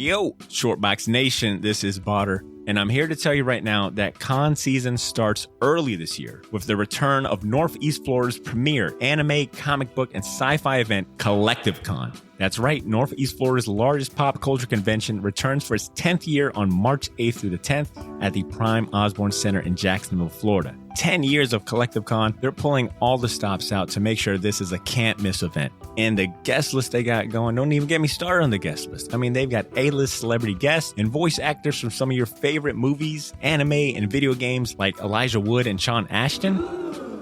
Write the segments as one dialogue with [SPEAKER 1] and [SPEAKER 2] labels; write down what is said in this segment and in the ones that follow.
[SPEAKER 1] Yo, Shortbox Nation, this is Botter, and I'm here to tell you right now that con season starts early this year with the return of Northeast Florida's premier anime, comic book, and sci-fi event, Collective Con. That's right, Northeast Florida's largest pop culture convention returns for its 10th year on March 8th through the 10th at the Prime Osborne Center in Jacksonville, Florida. 10 years of Collective Con, they're pulling all the stops out to make sure this is a can't-miss event. And the guest list they got going, don't even get me started on the guest list. I mean, they've got A-list celebrity guests and voice actors from some of your favorite movies, anime, and video games like Elijah Wood and Sean Ashton,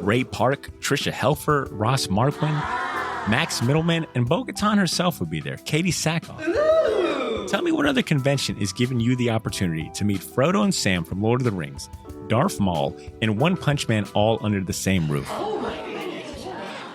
[SPEAKER 1] Ray Park, Trisha Helfer, Ross Marquand, Max Middleman, and Bo-Katan herself will be there, Katie Sackhoff. Tell me what other convention is giving you the opportunity to meet Frodo and Sam from Lord of the Rings, Darth Maul, and One Punch Man all under the same roof.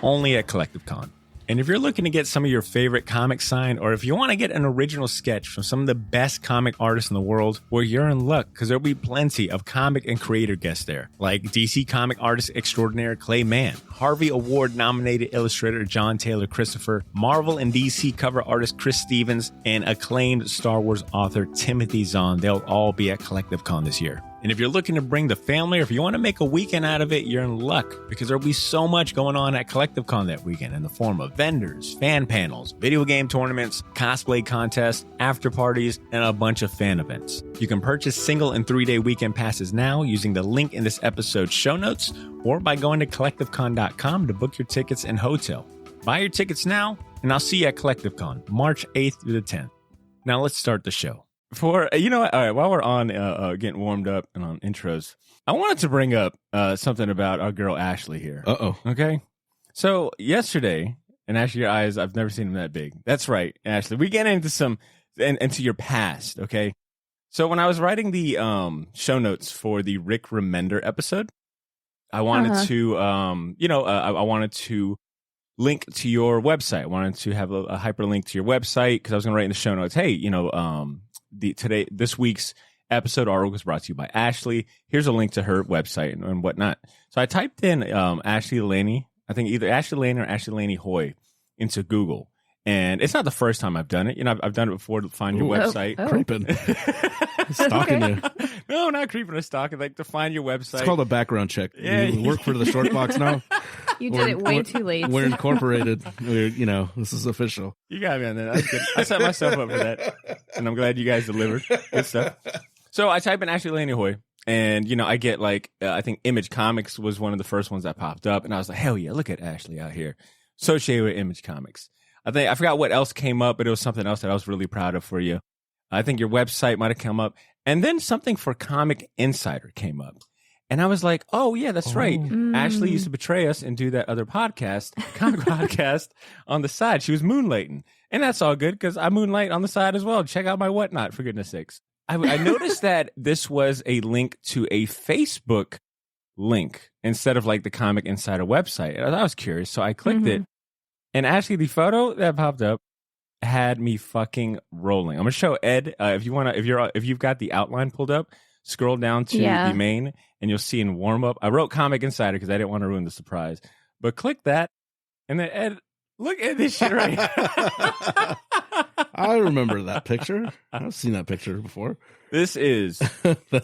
[SPEAKER 1] Only at Collective Con. And if you're looking to get some of your favorite comics signed, or if you want to get an original sketch from some of the best comic artists in the world, well, you're in luck, because there'll be plenty of comic and creator guests there, like DC comic artist extraordinaire Clay Mann, Harvey Award-nominated illustrator John Taylor Christopher, Marvel and DC cover artist Chris Stevens, and acclaimed Star Wars author Timothy Zahn. They'll all be at Collective Con this year. And if you're looking to bring the family, or if you want to make a weekend out of it, you're in luck, because there'll be so much going on at Collective Con that weekend in the form of vendors, fan panels, video game tournaments, cosplay contests, after parties, and a bunch of fan events. You can purchase single and 3-day weekend passes now using the link in this episode's show notes, or by going to collectivecon.com to book your tickets and hotel. Buy your tickets now, and I'll see you at Collective Con, March 8th through the 10th. Now let's start the show. You know what? All right, while we're on getting warmed up and on intros, I wanted to bring up something about our girl Ashley here.
[SPEAKER 2] Uh-oh.
[SPEAKER 1] Okay? So yesterday, and Ashley, your eyes, I've never seen them that big. That's right, Ashley. We get into your past, okay? So when I was writing the show notes for the Rick Remender episode, I wanted to, I wanted to link to your website. I wanted to have a hyperlink to your website, because I was going to write in the show notes, hey, this week's episode artwork was brought to you by Ashley. Here's a link to her website and whatnot. So I typed in Ashley Laney, I think either Ashley Laney or Ashley Laney Hoy, into Google. And it's not the first time I've done it. You know, I've done it before to find your website.
[SPEAKER 2] Creeping. Stalking you.
[SPEAKER 1] No, not creeping or stalking. Like, to find your website.
[SPEAKER 2] It's called a background check. Yeah. You work for the Short Box now.
[SPEAKER 3] You did it way too late.
[SPEAKER 2] We're incorporated. This is official.
[SPEAKER 1] You got me on that. That's good. I set myself up for that, and I'm glad you guys delivered. Good stuff. So I type in Ashley Laney Hoy, and I get I think Image Comics was one of the first ones that popped up, and I was like, hell yeah, look at Ashley out here, associated with Image Comics. I forgot what else came up, but it was something else that I was really proud of for you. I think your website might have come up, and then something for Comic Insider came up. And I was like, oh, yeah, that's right. Ashley used to betray us and do that other podcast, comic podcast, on the side. She was moonlighting. And that's all good, because I moonlight on the side as well. Check out my WhatNot, for goodness sakes. I noticed that this was a link to a Facebook link instead of the Comic Insider website. And I was curious, so I clicked it. And actually, the photo that popped up had me fucking rolling. I'm going to show Ed, if you've got the outline pulled up, scroll down to the main, and you'll see in warm up. I wrote Comic Insider because I didn't want to ruin the surprise. But click that, and then Ed, look at this shit right here.
[SPEAKER 2] I remember that picture. I've seen that picture before.
[SPEAKER 1] This is,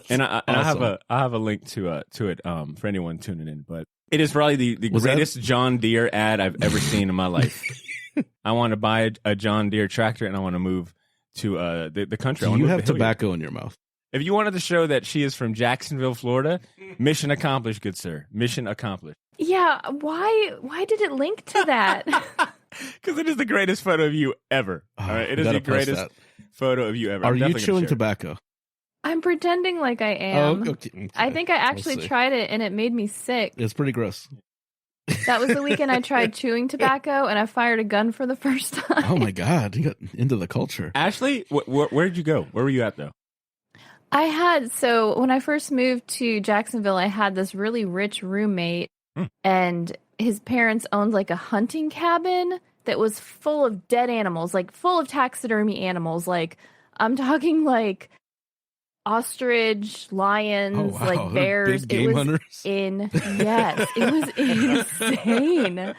[SPEAKER 1] and I
[SPEAKER 2] awesome.
[SPEAKER 1] have a link to it for anyone tuning in. But it is probably the greatest John Deere ad I've ever seen in my life. I want to buy a John Deere tractor, and I want to move to the country.
[SPEAKER 2] Do you have tobacco in your mouth?
[SPEAKER 1] If you wanted to show that she is from Jacksonville, Florida, mission accomplished, good sir. Mission accomplished.
[SPEAKER 3] Yeah, why did it link to that?
[SPEAKER 1] Because it is the greatest photo of you ever. All right, it is the greatest photo of you ever.
[SPEAKER 2] Are you chewing tobacco?
[SPEAKER 3] I'm pretending like I am.
[SPEAKER 2] Oh, okay.
[SPEAKER 3] I think I actually tried it, and it made me sick.
[SPEAKER 2] It's pretty gross.
[SPEAKER 3] That was the weekend I tried chewing tobacco, and I fired a gun for the first time.
[SPEAKER 2] Oh my God, you got into the culture.
[SPEAKER 1] Ashley, where did you go? Where were you at, though?
[SPEAKER 3] So when I first moved to Jacksonville, I had this really rich roommate, and his parents owned a hunting cabin that was full of dead animals, full of taxidermy animals. I'm talking ostrich, lions, bears.
[SPEAKER 2] Big game hunters.
[SPEAKER 3] Yes, it was insane.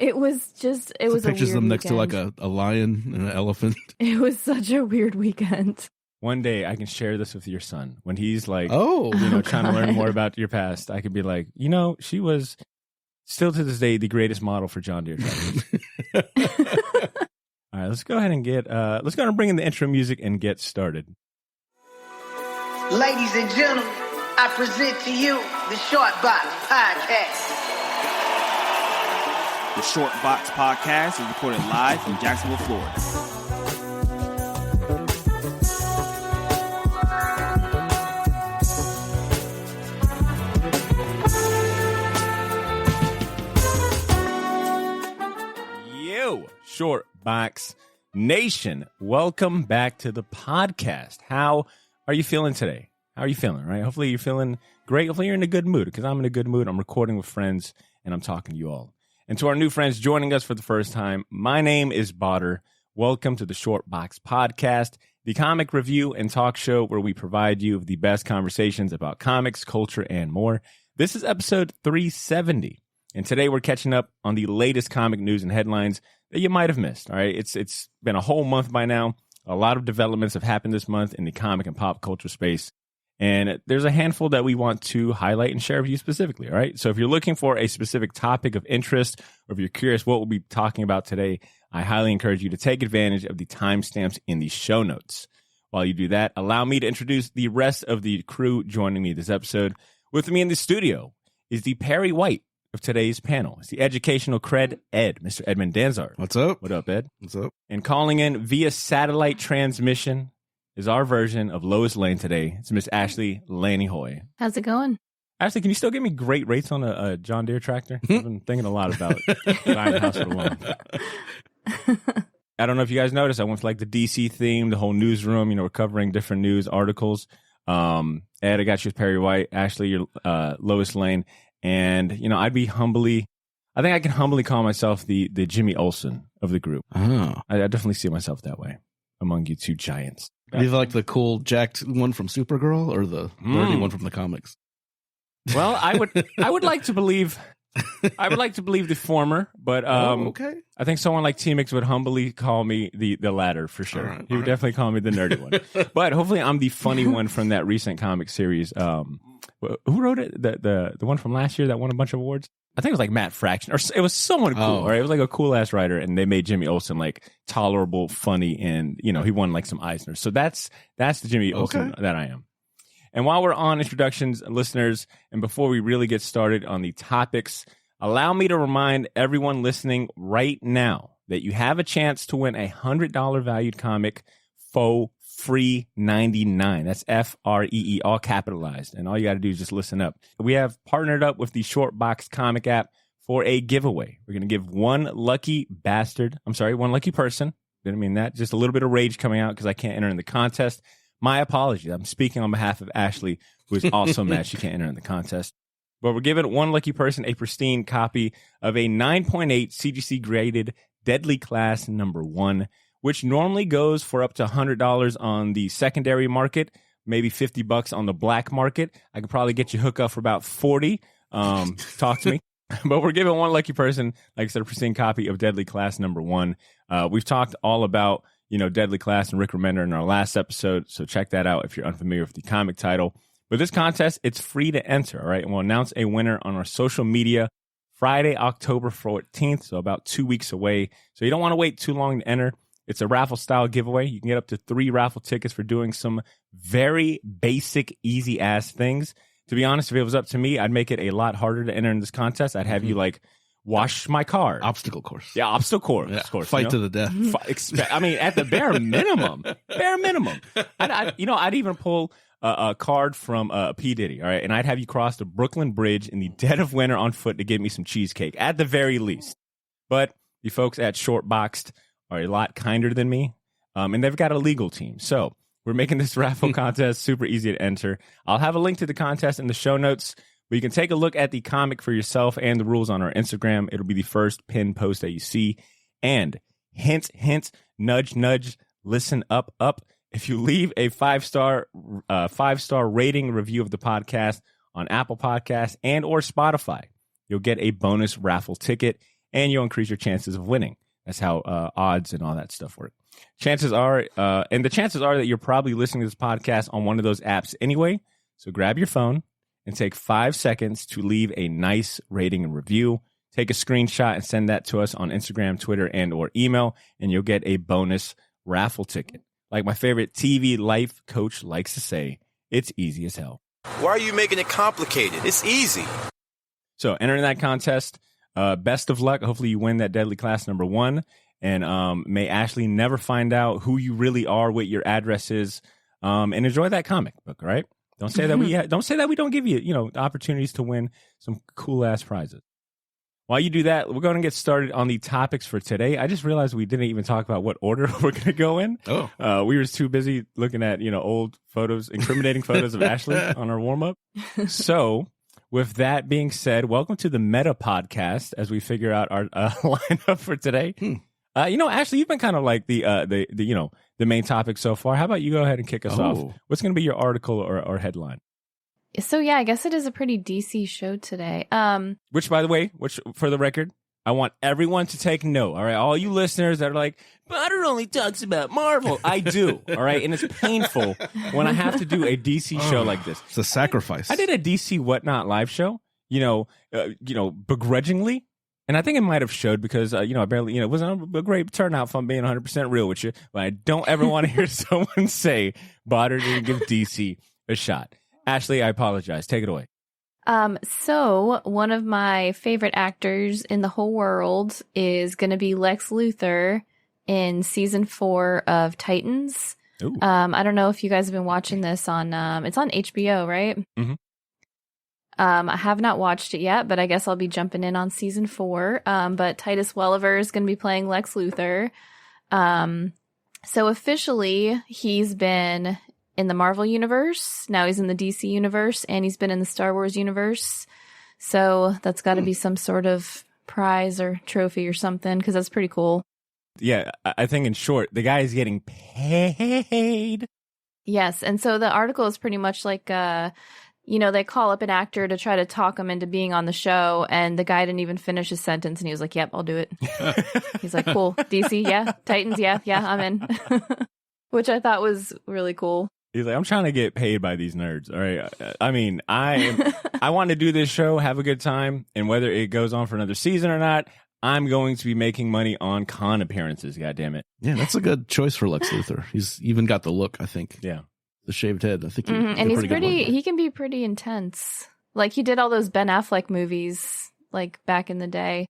[SPEAKER 3] It was just, it was a
[SPEAKER 2] pictures
[SPEAKER 3] weird
[SPEAKER 2] of them next to
[SPEAKER 3] weekend.
[SPEAKER 2] like a lion and an elephant.
[SPEAKER 3] It was such a weird weekend.
[SPEAKER 1] One day I can share this with your son when he's like,
[SPEAKER 2] Oh,
[SPEAKER 1] trying to learn more about your past. I could be like, she was still to this day the greatest model for John Deere tractors. All right, let's go ahead and bring in the intro music and get started.
[SPEAKER 4] Ladies and gentlemen, I present to you the Short Box Podcast.
[SPEAKER 5] The Short Box Podcast is recorded live from Jacksonville, Florida.
[SPEAKER 1] Yo, Short Box Nation, welcome back to the podcast. How are you feeling today? How are you feeling, right? Hopefully you're feeling great. Hopefully you're in a good mood, because I'm in a good mood. I'm recording with friends, and I'm talking to you all. And to our new friends joining us for the first time, my name is Botter. Welcome to the Short Box Podcast, the comic review and talk show where we provide you with the best conversations about comics, culture, and more. This is episode 370, and today we're catching up on the latest comic news and headlines that you might have missed. All right, it's been a whole month by now. A lot of developments have happened this month in the comic and pop culture space. And there's a handful that we want to highlight and share with you specifically, all right? So if you're looking for a specific topic of interest, or if you're curious what we'll be talking about today, I highly encourage you to take advantage of the timestamps in the show notes. While you do that, allow me to introduce the rest of the crew joining me this episode. With me in the studio is the Perry White of today's panel. It's the educational cred Ed, Mr. Edmund Danzard.
[SPEAKER 2] What's up?
[SPEAKER 1] What up, Ed?
[SPEAKER 2] What's up?
[SPEAKER 1] And calling in via satellite transmission is our version of Lois Lane today. It's Miss Ashley Laney Hoy.
[SPEAKER 3] How's it going?
[SPEAKER 1] Ashley, can you still give me great rates on a John Deere tractor? I've been thinking a lot about buying a house for the loan. I don't know if you guys noticed, I went for like the DC theme, the whole newsroom, we're covering different news articles. Ed, I got you with Perry White. Ashley, you're Lois Lane. And, I think I can humbly call myself the Jimmy Olsen of the group.
[SPEAKER 2] Oh.
[SPEAKER 1] I definitely see myself that way among you two giants.
[SPEAKER 2] Do you like the cool jacked one from Supergirl or the nerdy one from the comics?
[SPEAKER 1] Well, I would like to believe the former, but
[SPEAKER 2] okay.
[SPEAKER 1] I think someone like T-Mix would humbly call me the latter for sure.
[SPEAKER 2] All right,
[SPEAKER 1] He would definitely call me the nerdy one. But hopefully I'm the funny one from that recent comic series. Who wrote it? The one from last year that won a bunch of awards? I think it was like Matt Fraction, or it was someone cool, right? It was like a cool ass writer, and they made Jimmy Olsen like tolerable, funny, and he won like some Eisners. So that's the Jimmy Olsen that I am. And while we're on introductions, listeners, and before we really get started on the topics, allow me to remind everyone listening right now that you have a chance to win a $100 valued comic for free 99. That's FREE, all capitalized. And all you got to do is just listen up. We have partnered up with the Short Box comic app for a giveaway. We're going to give one lucky person. Didn't mean that. Just a little bit of rage coming out because I can't enter in the contest. My apologies. I'm speaking on behalf of Ashley, who is also mad she can't enter in the contest. But we're giving one lucky person a pristine copy of a 9.8 CGC graded Deadly Class #1, which normally goes for up to $100 on the secondary market, maybe $50 on the black market. I could probably get you hooked up for about $40. Talk to me. But we're giving one lucky person, like I said, a pristine copy of Deadly Class #1. We've talked all about, Deadly Class and Rick Remender in our last episode, so check that out if you're unfamiliar with the comic title. But this contest, it's free to enter, all right? And we'll announce a winner on our social media Friday, October 14th, so about 2 weeks away. So you don't want to wait too long to enter. It's a raffle-style giveaway. You can get up to 3 raffle tickets for doing some very basic, easy-ass things. To be honest, if it was up to me, I'd make it a lot harder to enter in this contest. I'd have you, wash my car.
[SPEAKER 2] Obstacle course.
[SPEAKER 1] Yeah, obstacle course.
[SPEAKER 2] Yeah,
[SPEAKER 1] Of course,
[SPEAKER 2] fight to the death.
[SPEAKER 1] At the bare minimum. I'd even pull a card from P. Diddy, all right? And I'd have you cross the Brooklyn Bridge in the dead of winter on foot to get me some cheesecake, at the very least. But the folks at Shortboxed are a lot kinder than me, and they've got a legal team. So we're making this raffle contest super easy to enter. I'll have a link to the contest in the show notes, where you can take a look at the comic for yourself and the rules on our Instagram. It'll be the first pinned post that you see. And hint, hint, nudge, nudge, listen up. If you leave a 5-star rating review of the podcast on Apple Podcasts and or Spotify, you'll get a bonus raffle ticket. and you'll increase your chances of winning. That's how odds and all that stuff work. Chances are that you're probably listening to this podcast on one of those apps anyway. So grab your phone and take 5 seconds to leave a nice rating and review. Take a screenshot and send that to us on Instagram, Twitter, and or email, and you'll get a bonus raffle ticket. Like my favorite TV life coach likes to say, it's easy as hell.
[SPEAKER 6] Why are you making it complicated? It's easy.
[SPEAKER 1] So enter in that contest. Best of luck. Hopefully you win that deadly class number 1. And may Ashley never find out who you really are, what your address is, and enjoy that comic book, right? Don't say that we don't give you, opportunities to win some cool ass prizes. While you do that, we're going to get started on the topics for today. I just realized we didn't even talk about what order we're going to go in.
[SPEAKER 2] Oh,
[SPEAKER 1] we were too busy looking at, old photos, incriminating photos of Ashley on our warm up. So with that being said, welcome to the Meta Podcast as we figure out our lineup for today. Ashley, you've been kind of like the main topic so far. How about you go ahead and kick us off? What's going to be your article or headline?
[SPEAKER 3] So yeah, I guess it is a pretty DC show today.
[SPEAKER 1] Which, by the way, for the record, I want everyone to take note. All right, all you listeners that are like, Butter only talks about Marvel. I do. All right, and it's painful when I have to do a DC show like this.
[SPEAKER 2] It's a sacrifice.
[SPEAKER 1] I did a DC WhatNot live show. Begrudgingly. And I think it might have showed because, I barely, it wasn't a great turnout if I'm being 100% real with you. But I don't ever want to hear someone say Botter didn't give DC a shot. Ashley, I apologize. Take it away.
[SPEAKER 3] So one of my favorite actors in the whole world is going to be Lex Luthor in season 4 of Titans.
[SPEAKER 1] Ooh.
[SPEAKER 3] I don't know if you guys have been watching this on, it's on HBO, right?
[SPEAKER 1] Mm-hmm.
[SPEAKER 3] I have not watched it yet, but I guess I'll be jumping in on season 4. But Titus Welliver is going to be playing Lex Luthor. So officially, he's been in the Marvel universe. Now he's in the DC universe, and he's been in the Star Wars universe. So that's got to be some sort of prize or trophy or something, because that's pretty cool.
[SPEAKER 1] Yeah, I think in short, the guy is getting paid.
[SPEAKER 3] Yes, and so the article is pretty much like, they call up an actor to try to talk him into being on the show, and the guy didn't even finish his sentence, and he was like, yep, I'll do it. He's like, cool, DC, yeah, Titans, yeah, I'm in. Which I thought was really cool.
[SPEAKER 1] He's like, I'm trying to get paid by these nerds. All right. I mean, I want to do this show, have a good time. And whether it goes on for another season or not, I'm going to be making money on con appearances. God damn it.
[SPEAKER 2] Yeah, that's a good choice for Lex Luthor. He's even got the look, I think.
[SPEAKER 1] Yeah.
[SPEAKER 2] The shaved head. I think.
[SPEAKER 3] And he can be pretty intense. Like he did all those Ben Affleck movies like back in the day.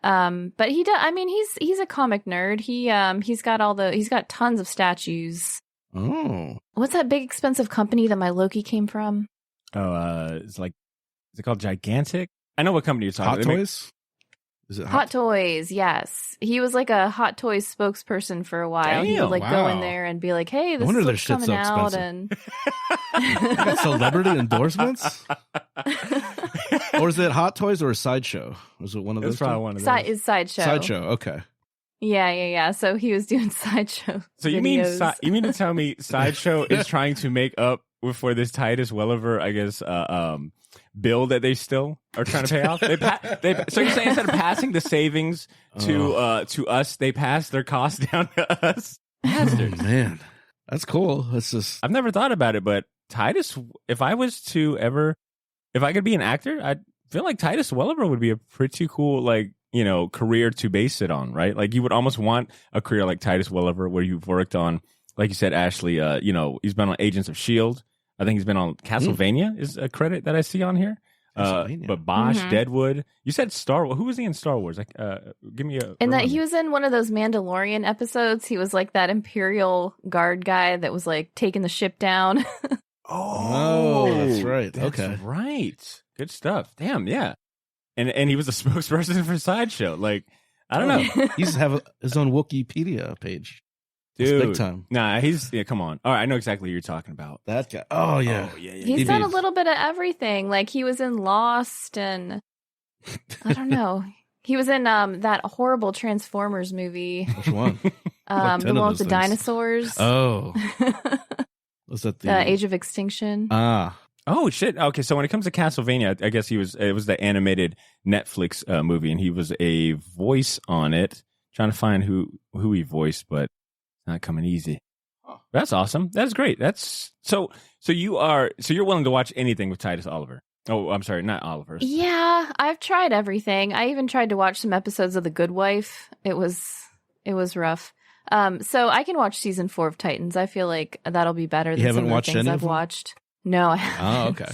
[SPEAKER 3] But he does, I mean, he's a comic nerd. He's got tons of statues.
[SPEAKER 2] Oh.
[SPEAKER 3] What's that big expensive company that my Loki came from?
[SPEAKER 1] Oh, is it called Gigantic? I know what company you're talking about.
[SPEAKER 2] Hot Toys? Is it
[SPEAKER 3] Hot Toys, yes. He was like a Hot Toys spokesperson for a while. He would go in there and be like, hey, this is what's coming out. And
[SPEAKER 2] celebrity endorsements? Or is it Hot Toys or a Sideshow? Was it one of those?
[SPEAKER 1] It's probably one of those.
[SPEAKER 3] It's Sideshow.
[SPEAKER 2] Sideshow, okay.
[SPEAKER 3] Yeah. So he was doing Sideshow.
[SPEAKER 1] So you mean to tell me Sideshow is trying to make up for this Titus Welliver, I guess, bill that they still are trying to pay off? So you're saying instead of passing the savings to us, they pass their costs down to us?
[SPEAKER 2] Bastards. Man, that's cool. That's just...
[SPEAKER 1] I've never thought about it, but Titus, if I could be an actor, I feel like Titus Welliver would be a pretty cool, career to base it on, right? Like you would almost want a career like Titus Welliver where you've worked on, like you said, Ashley, he's been on Agents of S.H.I.E.L.D. I think he's been on Castlevania is a credit that I see on here. But Bosch, Deadwood. You said Star Wars. Who was he in Star Wars? Give me a...
[SPEAKER 3] And that he was in one of those Mandalorian episodes. He was like that Imperial Guard guy that was like taking the ship down.
[SPEAKER 2] Oh, that's right.
[SPEAKER 1] That's
[SPEAKER 2] okay.
[SPEAKER 1] right. Good stuff. Damn, yeah. And he was a spokesperson for Sideshow. Like, I don't know.
[SPEAKER 2] He used to have his own Wikipedia page.
[SPEAKER 1] Dude.
[SPEAKER 2] Big time.
[SPEAKER 1] Nah, come on. All right, I know exactly what you're talking about.
[SPEAKER 2] That guy. Oh, yeah.
[SPEAKER 3] He's done a little bit of everything. Like, he was in Lost and... I don't know. He was in that horrible Transformers movie.
[SPEAKER 2] Which one?
[SPEAKER 3] The one with the dinosaurs.
[SPEAKER 2] Oh. Was that
[SPEAKER 3] the Age of Extinction?
[SPEAKER 2] Ah.
[SPEAKER 1] Oh shit! Okay, so when it comes to Castlevania, I guess it was the animated Netflix movie, and he was a voice on it. Trying to find who he voiced, but it's not coming easy. That's awesome. That's great. That's so you're willing to watch anything with Titus Welliver. Oh, I'm sorry, not Oliver.
[SPEAKER 3] Yeah, I've tried everything. I even tried to watch some episodes of The Good Wife. It was rough. So I can watch season 4 of Titans. I feel like that'll be better than some of the things I've watched. No, I haven't.
[SPEAKER 2] Oh, okay.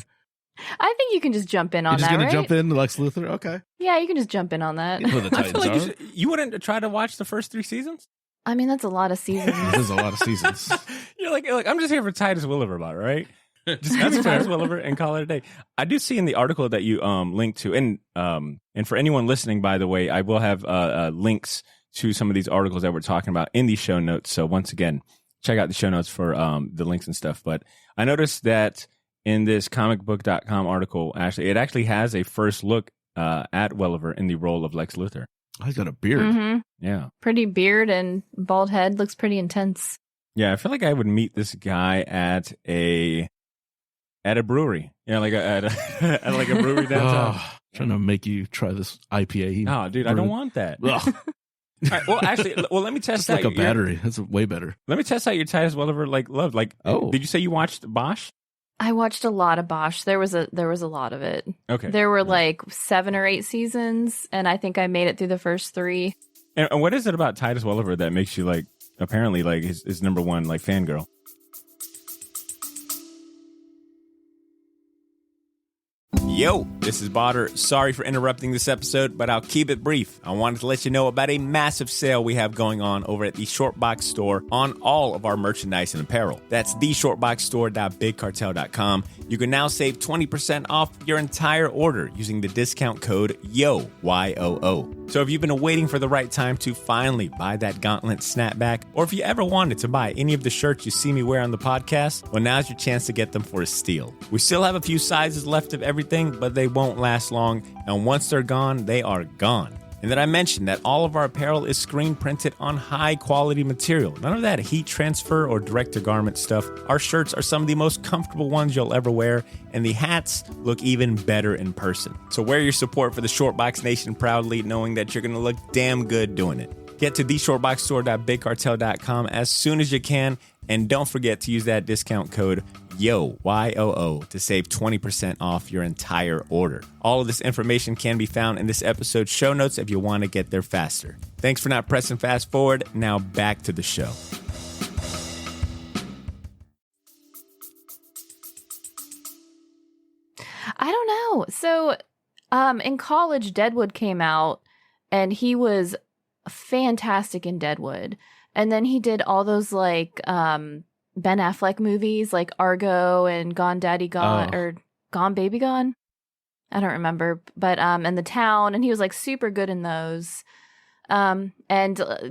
[SPEAKER 3] I think you can just jump in on that,
[SPEAKER 2] You're just going
[SPEAKER 3] right?
[SPEAKER 2] to jump in, Lex Luthor? Okay.
[SPEAKER 3] Yeah, you can just jump in on that.
[SPEAKER 2] You know who the
[SPEAKER 1] I feel
[SPEAKER 2] Titans
[SPEAKER 1] like
[SPEAKER 2] are.
[SPEAKER 1] you wouldn't try to watch the first 3 seasons.
[SPEAKER 3] I mean, that's a lot of seasons.
[SPEAKER 2] This is a lot of seasons.
[SPEAKER 1] You're like I'm just here for Titus Welliver about it, right? Just give me Titus Welliver and call it a day. I do see in the article that you linked to, and for anyone listening, by the way, I will have links to some of these articles that we're talking about in the show notes. So once again, check out the show notes for the links and stuff. But I noticed that in this comicbook.com article, it actually has a first look at Welliver in the role of Lex Luthor.
[SPEAKER 2] Oh, he's got a beard.
[SPEAKER 3] Mm-hmm.
[SPEAKER 1] Yeah.
[SPEAKER 3] Pretty beard and bald head. Looks pretty intense.
[SPEAKER 1] Yeah, I feel like I would meet this guy at a brewery. Yeah, like at a brewery downtown.
[SPEAKER 2] Trying to make you try this IPA.
[SPEAKER 1] No, dude, I don't want that. All right, well, actually, let me test
[SPEAKER 2] It's
[SPEAKER 1] out
[SPEAKER 2] like a battery. That's way better.
[SPEAKER 1] Let me test out your Titus Welliver love. Did you say you watched Bosch?
[SPEAKER 3] I watched a lot of Bosch. There was a lot of it.
[SPEAKER 1] Okay.
[SPEAKER 3] There were like 7 or 8 seasons, and I think I made it through the first 3.
[SPEAKER 1] And what is it about Titus Welliver that makes you apparently his number one fangirl? Yo, this is Botter. Sorry for interrupting this episode, but I'll keep it brief. I wanted to let you know about a massive sale we have going on over at the Shortbox store on all of our merchandise and apparel. That's theshortboxstore.bigcartel.com. You can now save 20% off your entire order using the discount code YOO, Y-O-O. So if you've been waiting for the right time to finally buy that gauntlet snapback, or if you ever wanted to buy any of the shirts you see me wear on the podcast, well, now's your chance to get them for a steal. We still have a few sizes left of everything, but they won't last long, and once they're gone, they are gone. And then I mentioned that all of our apparel is screen printed on high quality material. None of that heat transfer or direct to garment stuff. Our shirts are some of the most comfortable ones you'll ever wear, and the hats look even better in person. So wear your support for the Shortbox Nation proudly, knowing that you're going to look damn good doing it. Get to theshortboxstore.bigcartel.com as soon as you can, and don't forget to use that discount code YOO, Y-O-O, to save 20% off your entire order. All of this information can be found in this episode's show notes if you want to get there faster. Thanks for not pressing fast forward. Now back to the show.
[SPEAKER 3] I don't know. So in college, Deadwood came out, and he was fantastic in Deadwood. And then he did all those Ben Affleck movies like Argo and Gone Daddy Gone or Gone Baby Gone. I don't remember, but and The Town, and he was super good in those. And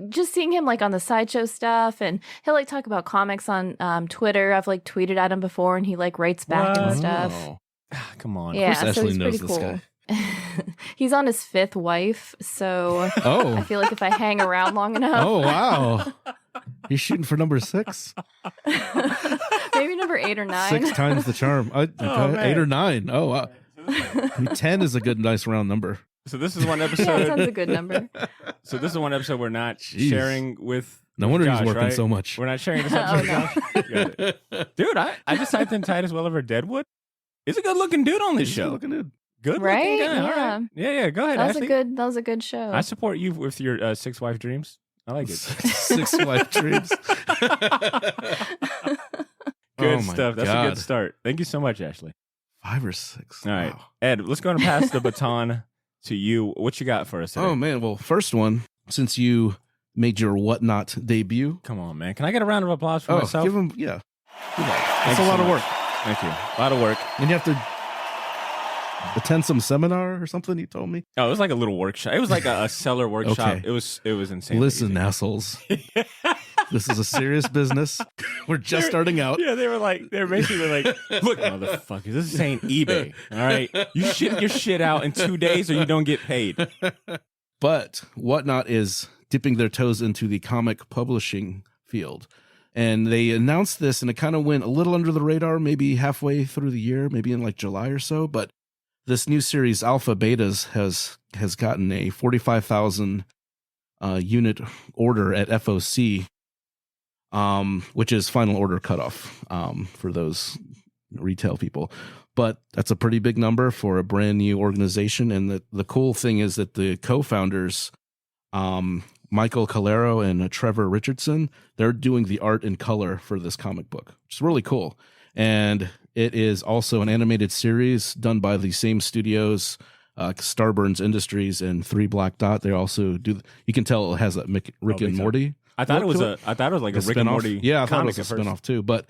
[SPEAKER 3] just seeing him on the Sideshow stuff, and he'll talk about comics on Twitter. I've tweeted at him before, and he writes back and stuff.
[SPEAKER 1] Come on.
[SPEAKER 3] Yeah,
[SPEAKER 2] of course
[SPEAKER 3] so
[SPEAKER 2] Ashley
[SPEAKER 3] he's
[SPEAKER 2] knows
[SPEAKER 3] pretty
[SPEAKER 2] this
[SPEAKER 3] cool.
[SPEAKER 2] guy.
[SPEAKER 3] He's on his 5th wife, so I feel like if I hang around long enough.
[SPEAKER 2] Oh, wow. He's shooting for number 6.
[SPEAKER 3] Maybe number 8 or 9.
[SPEAKER 2] 6 times the charm. 8 or 9. Oh, wow. 10 is a good, nice round number.
[SPEAKER 1] So this is one
[SPEAKER 3] Yeah,
[SPEAKER 1] episode.
[SPEAKER 3] sounds a good number.
[SPEAKER 1] So this is one episode we're not
[SPEAKER 2] Jeez.
[SPEAKER 1] sharing with.
[SPEAKER 2] No wonder
[SPEAKER 1] Josh,
[SPEAKER 2] he's working
[SPEAKER 1] right?
[SPEAKER 2] so much.
[SPEAKER 1] We're not sharing this episode.
[SPEAKER 3] Oh, no.
[SPEAKER 1] Josh? Got it. Dude, I just typed in Titus Welliver Deadwood. He's a good looking dude on this
[SPEAKER 2] He's
[SPEAKER 1] show.
[SPEAKER 2] looking good.
[SPEAKER 1] Good
[SPEAKER 3] Right?
[SPEAKER 1] looking guy. All
[SPEAKER 3] Yeah.
[SPEAKER 1] right. Yeah. Go ahead,
[SPEAKER 3] That was
[SPEAKER 1] Ashley.
[SPEAKER 3] that was a good show.
[SPEAKER 1] I support you with your 6 wife dreams. I like it.
[SPEAKER 2] 6 wife dreams.
[SPEAKER 1] Good
[SPEAKER 2] Oh my
[SPEAKER 1] stuff. That's a
[SPEAKER 2] God.
[SPEAKER 1] good start. Thank you so much, Ashley.
[SPEAKER 2] 5 or 6.
[SPEAKER 1] All right,
[SPEAKER 2] Wow.
[SPEAKER 1] Ed, let's go and pass the baton to you. What you got for us today?
[SPEAKER 2] Oh, man. Well, first one, since you made your WhatNot debut.
[SPEAKER 1] Come on, man. Can I get a round of applause for myself?
[SPEAKER 2] Give him, yeah.
[SPEAKER 1] Thank
[SPEAKER 2] That's
[SPEAKER 1] you
[SPEAKER 2] a lot
[SPEAKER 1] so
[SPEAKER 2] of
[SPEAKER 1] much.
[SPEAKER 2] work.
[SPEAKER 1] Thank you. A lot of work.
[SPEAKER 2] And you have to attend some seminar or something, you told me.
[SPEAKER 1] Oh, it was like a little workshop. It was like a seller workshop.
[SPEAKER 2] Okay.
[SPEAKER 1] It was insane.
[SPEAKER 2] Listen, assholes. This is a serious business. We're just starting out.
[SPEAKER 1] Yeah, they were basically like, look, motherfuckers, this ain't eBay. All right. You ship your shit out in 2 days or you don't get paid.
[SPEAKER 2] But WhatNot is dipping their toes into the comic publishing field. And they announced this, and it kind of went a little under the radar, maybe halfway through the year, maybe in like July or so. But this new series, Alpha Betas, has gotten a 45,000 unit order at FOC, which is final order cutoff for those retail people. But that's a pretty big number for a brand new organization. And the cool thing is that the co-founders, Michael Calero and Trevor Richardson, they're doing the art in color for this comic book, which is really cool. And it is also an animated series done by the same studios, Starburns Industries and 3 Black Dot. They also do. You can tell it has a Rick and Morty.
[SPEAKER 1] I thought it was like a Rick and Morty.
[SPEAKER 2] Yeah, I thought it was a spinoff too. But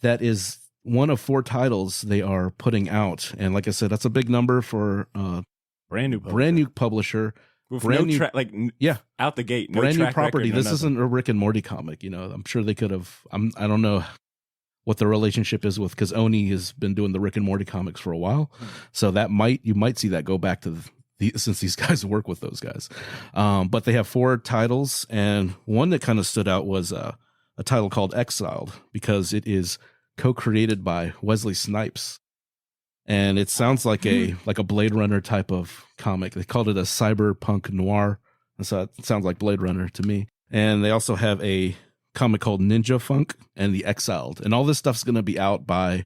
[SPEAKER 2] that is one of 4 titles they are putting out, and like I said, that's a big number for
[SPEAKER 1] brand new
[SPEAKER 2] publisher.
[SPEAKER 1] With
[SPEAKER 2] brand new
[SPEAKER 1] out the gate, no
[SPEAKER 2] brand new
[SPEAKER 1] track
[SPEAKER 2] property.
[SPEAKER 1] record,
[SPEAKER 2] This isn't a Rick and Morty comic. I'm sure they could have. I don't know what the relationship is with, because Oni has been doing the Rick and Morty comics for a while, so you might see that go back to since these guys work with those guys. But they have 4 titles, and one that kind of stood out was a title called Exiled, because it is co-created by Wesley Snipes, and it sounds like a Blade Runner type of comic. They called it a cyberpunk noir, and so it sounds like Blade Runner to me. And they also have a comic called Ninja Funk and The Exiled, and all this stuff's going to be out by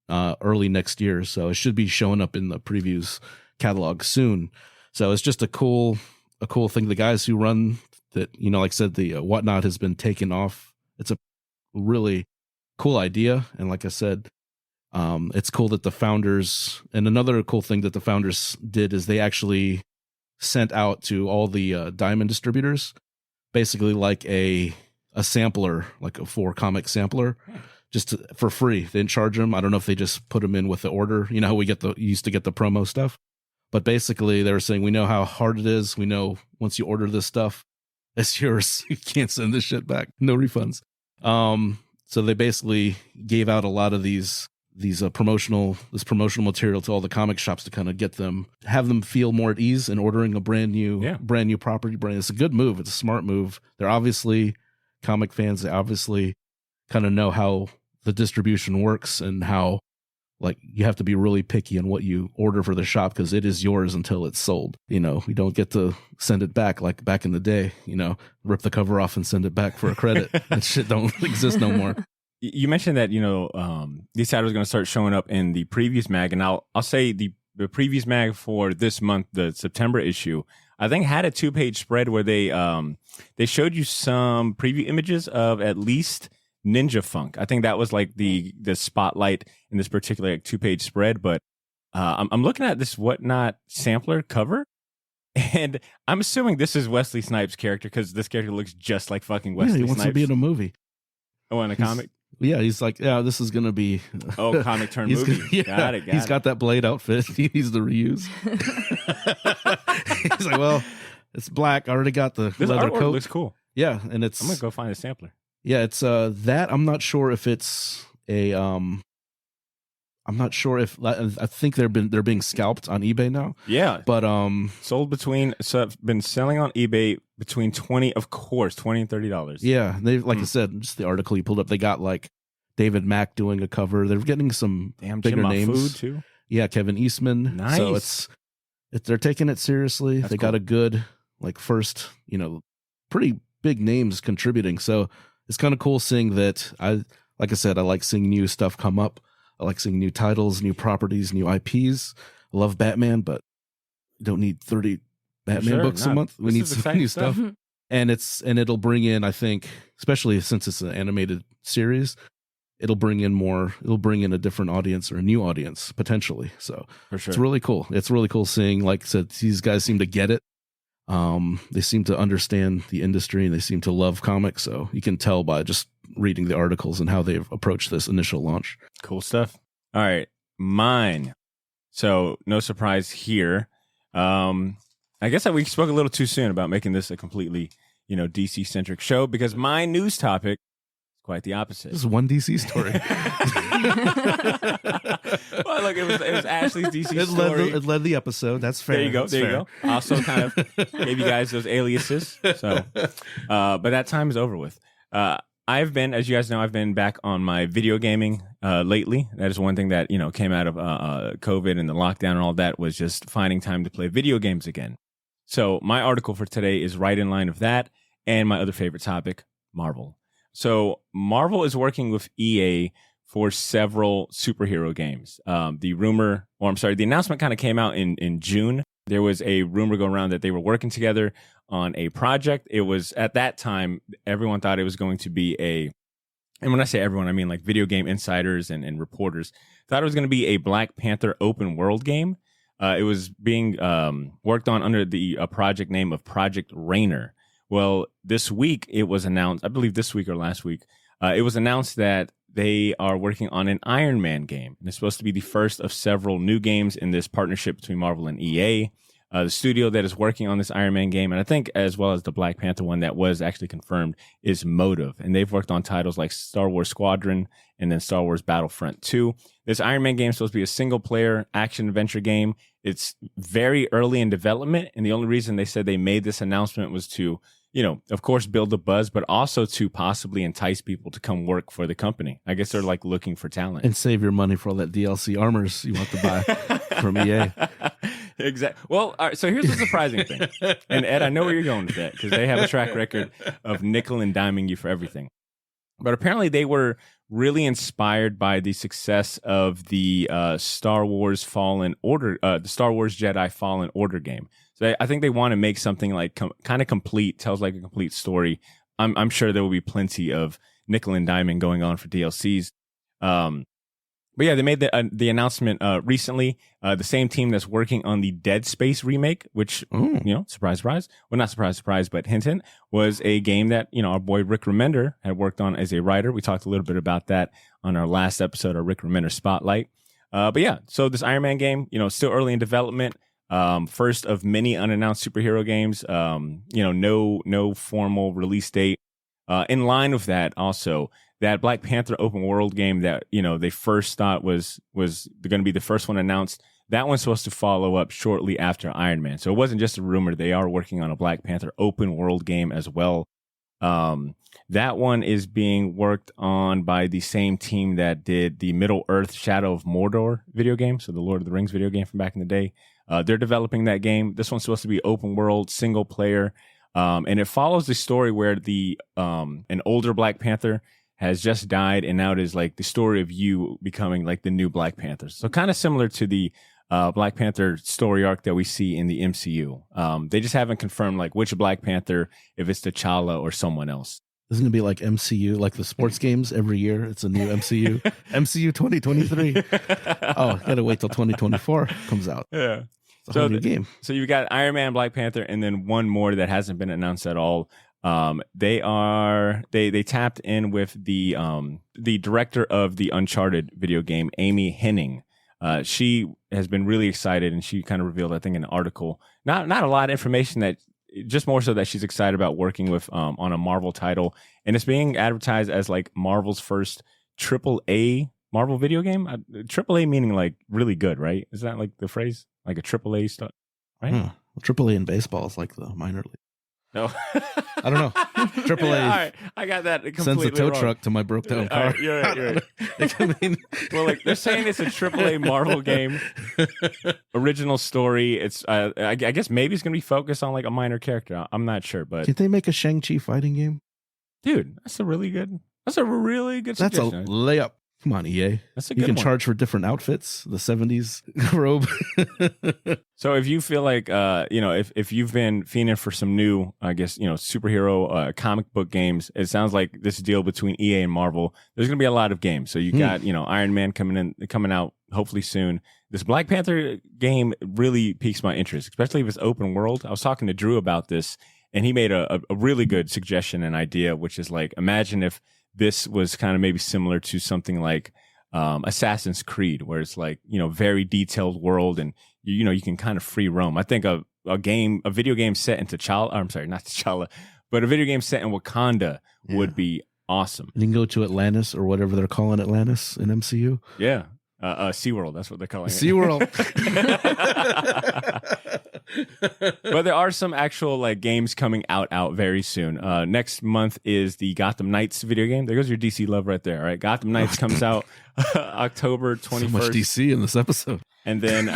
[SPEAKER 2] early next year, so it should be showing up in the previews catalog soon. So it's just a cool thing. The guys who run that, like I said, the WhatNot has been taken off. It's a really cool idea, and like I said, it's cool that the founders, and another cool thing that the founders did is they actually sent out to all the Diamond distributors basically like a sampler, like a 4 comic sampler, just for free. They didn't charge them. I don't know if they just put them in with the order. You know how we used to get the promo stuff, but basically they were saying, we know how hard it is. We know once you order this stuff, it's yours. You can't send this shit back. No refunds. So they basically gave out a lot of these promotional material to all the comic shops to kind of have them feel more at ease in ordering a brand new property brand. It's a good move. It's a smart move. They're obviously comic fans. They obviously kind of know how the distribution works and how, like, you have to be really picky on what you order for the shop, because it is yours until it's sold. You don't get to send it back like back in the day, rip the cover off and send it back for a credit. That shit don't exist no more.
[SPEAKER 1] You mentioned that, these titles are going to start showing up in the previews mag, and I'll say the previews mag for this month, the September issue, I think had a 2-page spread where they showed you some preview images of at least Ninja Funk. I think that was like the spotlight in this particular 2-page spread. But I'm looking at this WhatNot sampler cover, and I'm assuming this is Wesley Snipes' character, because this character looks just like fucking Wesley Snipes.
[SPEAKER 2] He wants to be in a movie.
[SPEAKER 1] Oh, in a comic?
[SPEAKER 2] Yeah, he's like, this is going to be...
[SPEAKER 1] comic turn movie. Got it.
[SPEAKER 2] He's got that Blade outfit. He needs to reuse. He's like, well, it's black. I already got the leather coat.
[SPEAKER 1] Looks cool.
[SPEAKER 2] Yeah, and I'm
[SPEAKER 1] going to go find a sampler.
[SPEAKER 2] Yeah, it's that. I'm not sure if it's a... I'm not sure if... I think they're being scalped on eBay now.
[SPEAKER 1] Yeah.
[SPEAKER 2] But...
[SPEAKER 1] been selling on eBay between $20 and $30.
[SPEAKER 2] Yeah, they I said, just the article you pulled up, they got like David Mack doing a cover. They're getting some bigger names.
[SPEAKER 1] Food too.
[SPEAKER 2] Yeah, Kevin Eastman.
[SPEAKER 1] Nice.
[SPEAKER 2] So they're taking it seriously. They got a good first, pretty big names contributing. So it's kind of cool seeing that. Like I said, I like seeing new stuff come up. I like seeing new titles, new properties, new IPs. I love Batman, but don't need 30 Batman books a month. We need some new stuff. And it'll bring in, I think, especially since it's an animated series, it'll bring in a different audience, or a new audience potentially. So
[SPEAKER 1] for sure,
[SPEAKER 2] it's really cool. It's really cool seeing, like I said, these guys seem to get it. They seem to understand the industry, and they seem to love comics. So you can tell by just reading the articles and how they've approached this initial launch.
[SPEAKER 1] Cool stuff. All right, mine. So no surprise here. I guess that we spoke a little too soon about making this a completely, DC centric show, because my news topic is quite the opposite.
[SPEAKER 2] This is one DC story.
[SPEAKER 1] Well, look, it was Ashley's DC story.
[SPEAKER 2] It led the episode. That's fair.
[SPEAKER 1] There you go. There you go. Also, kind of gave you guys those aliases. So, but that time is over with. I've been, as you guys know, I've been back on my video gaming lately. That is one thing that, came out of COVID and the lockdown and all that, was just finding time to play video games again. So my article for today is right in line of that, and my other favorite topic, Marvel. So Marvel is working with EA for several superhero games. The announcement kind of came out in June. There was a rumor going around that they were working together on a project. It was, at that time, everyone thought it was going to be and when I say everyone, I mean like video game insiders and reporters, thought it was going to be a Black Panther open world game. It was being worked on under the project name of Project Rainer. Well, this week it was announced, I believe this week or last week, it was announced that they are working on an Iron Man game. And it's supposed to be the first of several new games in this partnership between Marvel and EA. The studio that is working on this Iron Man game, and I think as well as the Black Panther one that was actually confirmed, is Motive. And they've worked on titles like Star Wars Squadron and then Star Wars Battlefront 2. This Iron Man game is supposed to be a single-player action-adventure game. It's very early in development, and the only reason they said they made this announcement was to, of course, build a buzz, but also to possibly entice people to come work for the company. I guess they're like looking for talent.
[SPEAKER 2] And save your money for all that DLC armors you want to buy from EA.
[SPEAKER 1] Exactly. Well, all right, so here's the surprising thing. And Ed, I know where you're going with that, because they have a track record of nickel and diming you for everything. But apparently they were really inspired by the success of the Star Wars Fallen Order, the Star Wars Jedi Fallen Order game. So I think they want to make something like kind of complete, tells like a complete story. I'm sure there will be plenty of nickel and diming going on for DLCs. But yeah, they made the announcement recently. The same team that's working on the Dead Space remake, which, surprise, surprise. Well, not surprise, surprise, but hint, hint, was a game that, our boy Rick Remender had worked on as a writer. We talked a little bit about that on our last episode, our Rick Remender Spotlight. But yeah, so this Iron Man game, still early in development. First of many unannounced superhero games. No formal release date. In line with that, also, that Black Panther open world game that, they first thought was going to be the first one announced, that one's supposed to follow up shortly after Iron Man. So it wasn't just a rumor. They are working on a Black Panther open world game as well. That one is being worked on by the same team that did the Middle-earth Shadow of Mordor video game, so the Lord of the Rings video game from back in the day. They're developing that game. This one's supposed to be open world, single player, and it follows the story where an older Black Panther has just died, and now it is like the story of you becoming like the new Black Panther. So kind of similar to the Black Panther story arc that we see in the MCU. They just haven't confirmed like which Black Panther, if it's T'Challa or someone else.
[SPEAKER 2] Isn't it be like MCU, like the sports games every year? It's a new MCU. MCU 2023. Oh, gotta wait till 2024 comes out.
[SPEAKER 1] Yeah.
[SPEAKER 2] It's a whole new game.
[SPEAKER 1] So you've got Iron Man, Black Panther, and then one more that hasn't been announced at all. They tapped in with the director of the Uncharted video game, Amy Hennig. She has been really excited, and she kind of revealed, I think, in an article, not a lot of information, that just more so that she's excited about working with on a Marvel title, and it's being advertised as like Marvel's first AAA Marvel video game. AAA meaning like really good, right? Is that like the phrase, like a AAA stuff, right?
[SPEAKER 2] Well, AAA in baseball is like the minor league.
[SPEAKER 1] No,
[SPEAKER 2] I don't know. AAA.
[SPEAKER 1] Yeah, all right, I got that completely
[SPEAKER 2] sends a tow
[SPEAKER 1] wrong.
[SPEAKER 2] truck to my broke down car.
[SPEAKER 1] Right, you're right.
[SPEAKER 2] I mean,
[SPEAKER 1] well, like they're saying it's a AAA Marvel game, original story. It's I guess maybe it's gonna be focused on like a minor character. I'm not sure, but
[SPEAKER 2] did they make a Shang-Chi fighting game?
[SPEAKER 1] Dude, that's a really good suggestion.
[SPEAKER 2] That's a layup. Come on, EA.
[SPEAKER 1] That's a
[SPEAKER 2] you
[SPEAKER 1] good
[SPEAKER 2] can
[SPEAKER 1] one.
[SPEAKER 2] charge for different outfits. The 70s robe.
[SPEAKER 1] So if you feel like, if you've been fiending for some new, I guess, superhero comic book games, it sounds like this deal between EA and Marvel, there's going to be a lot of games. So you got, Iron Man coming out hopefully soon. This Black Panther game really piques my interest, especially if it's open world. I was talking to Drew about this, and he made a really good suggestion and idea, which is like, imagine if this was kind of maybe similar to something like Assassin's Creed, where it's like, very detailed world, and you can kind of free roam. I think a video game set in T'Challa, I'm sorry, not T'Challa, but a video game set in Wakanda would be awesome.
[SPEAKER 2] You can go to Atlantis or whatever they're calling Atlantis in MCU.
[SPEAKER 1] Yeah. SeaWorld, that's what they're calling it.
[SPEAKER 2] SeaWorld.
[SPEAKER 1] But there are some actual like games coming out very soon. Next month is the Gotham Knights video game. There goes your DC love right there. All right, Gotham Knights comes out October 21st.
[SPEAKER 2] So much DC in this episode.
[SPEAKER 1] And then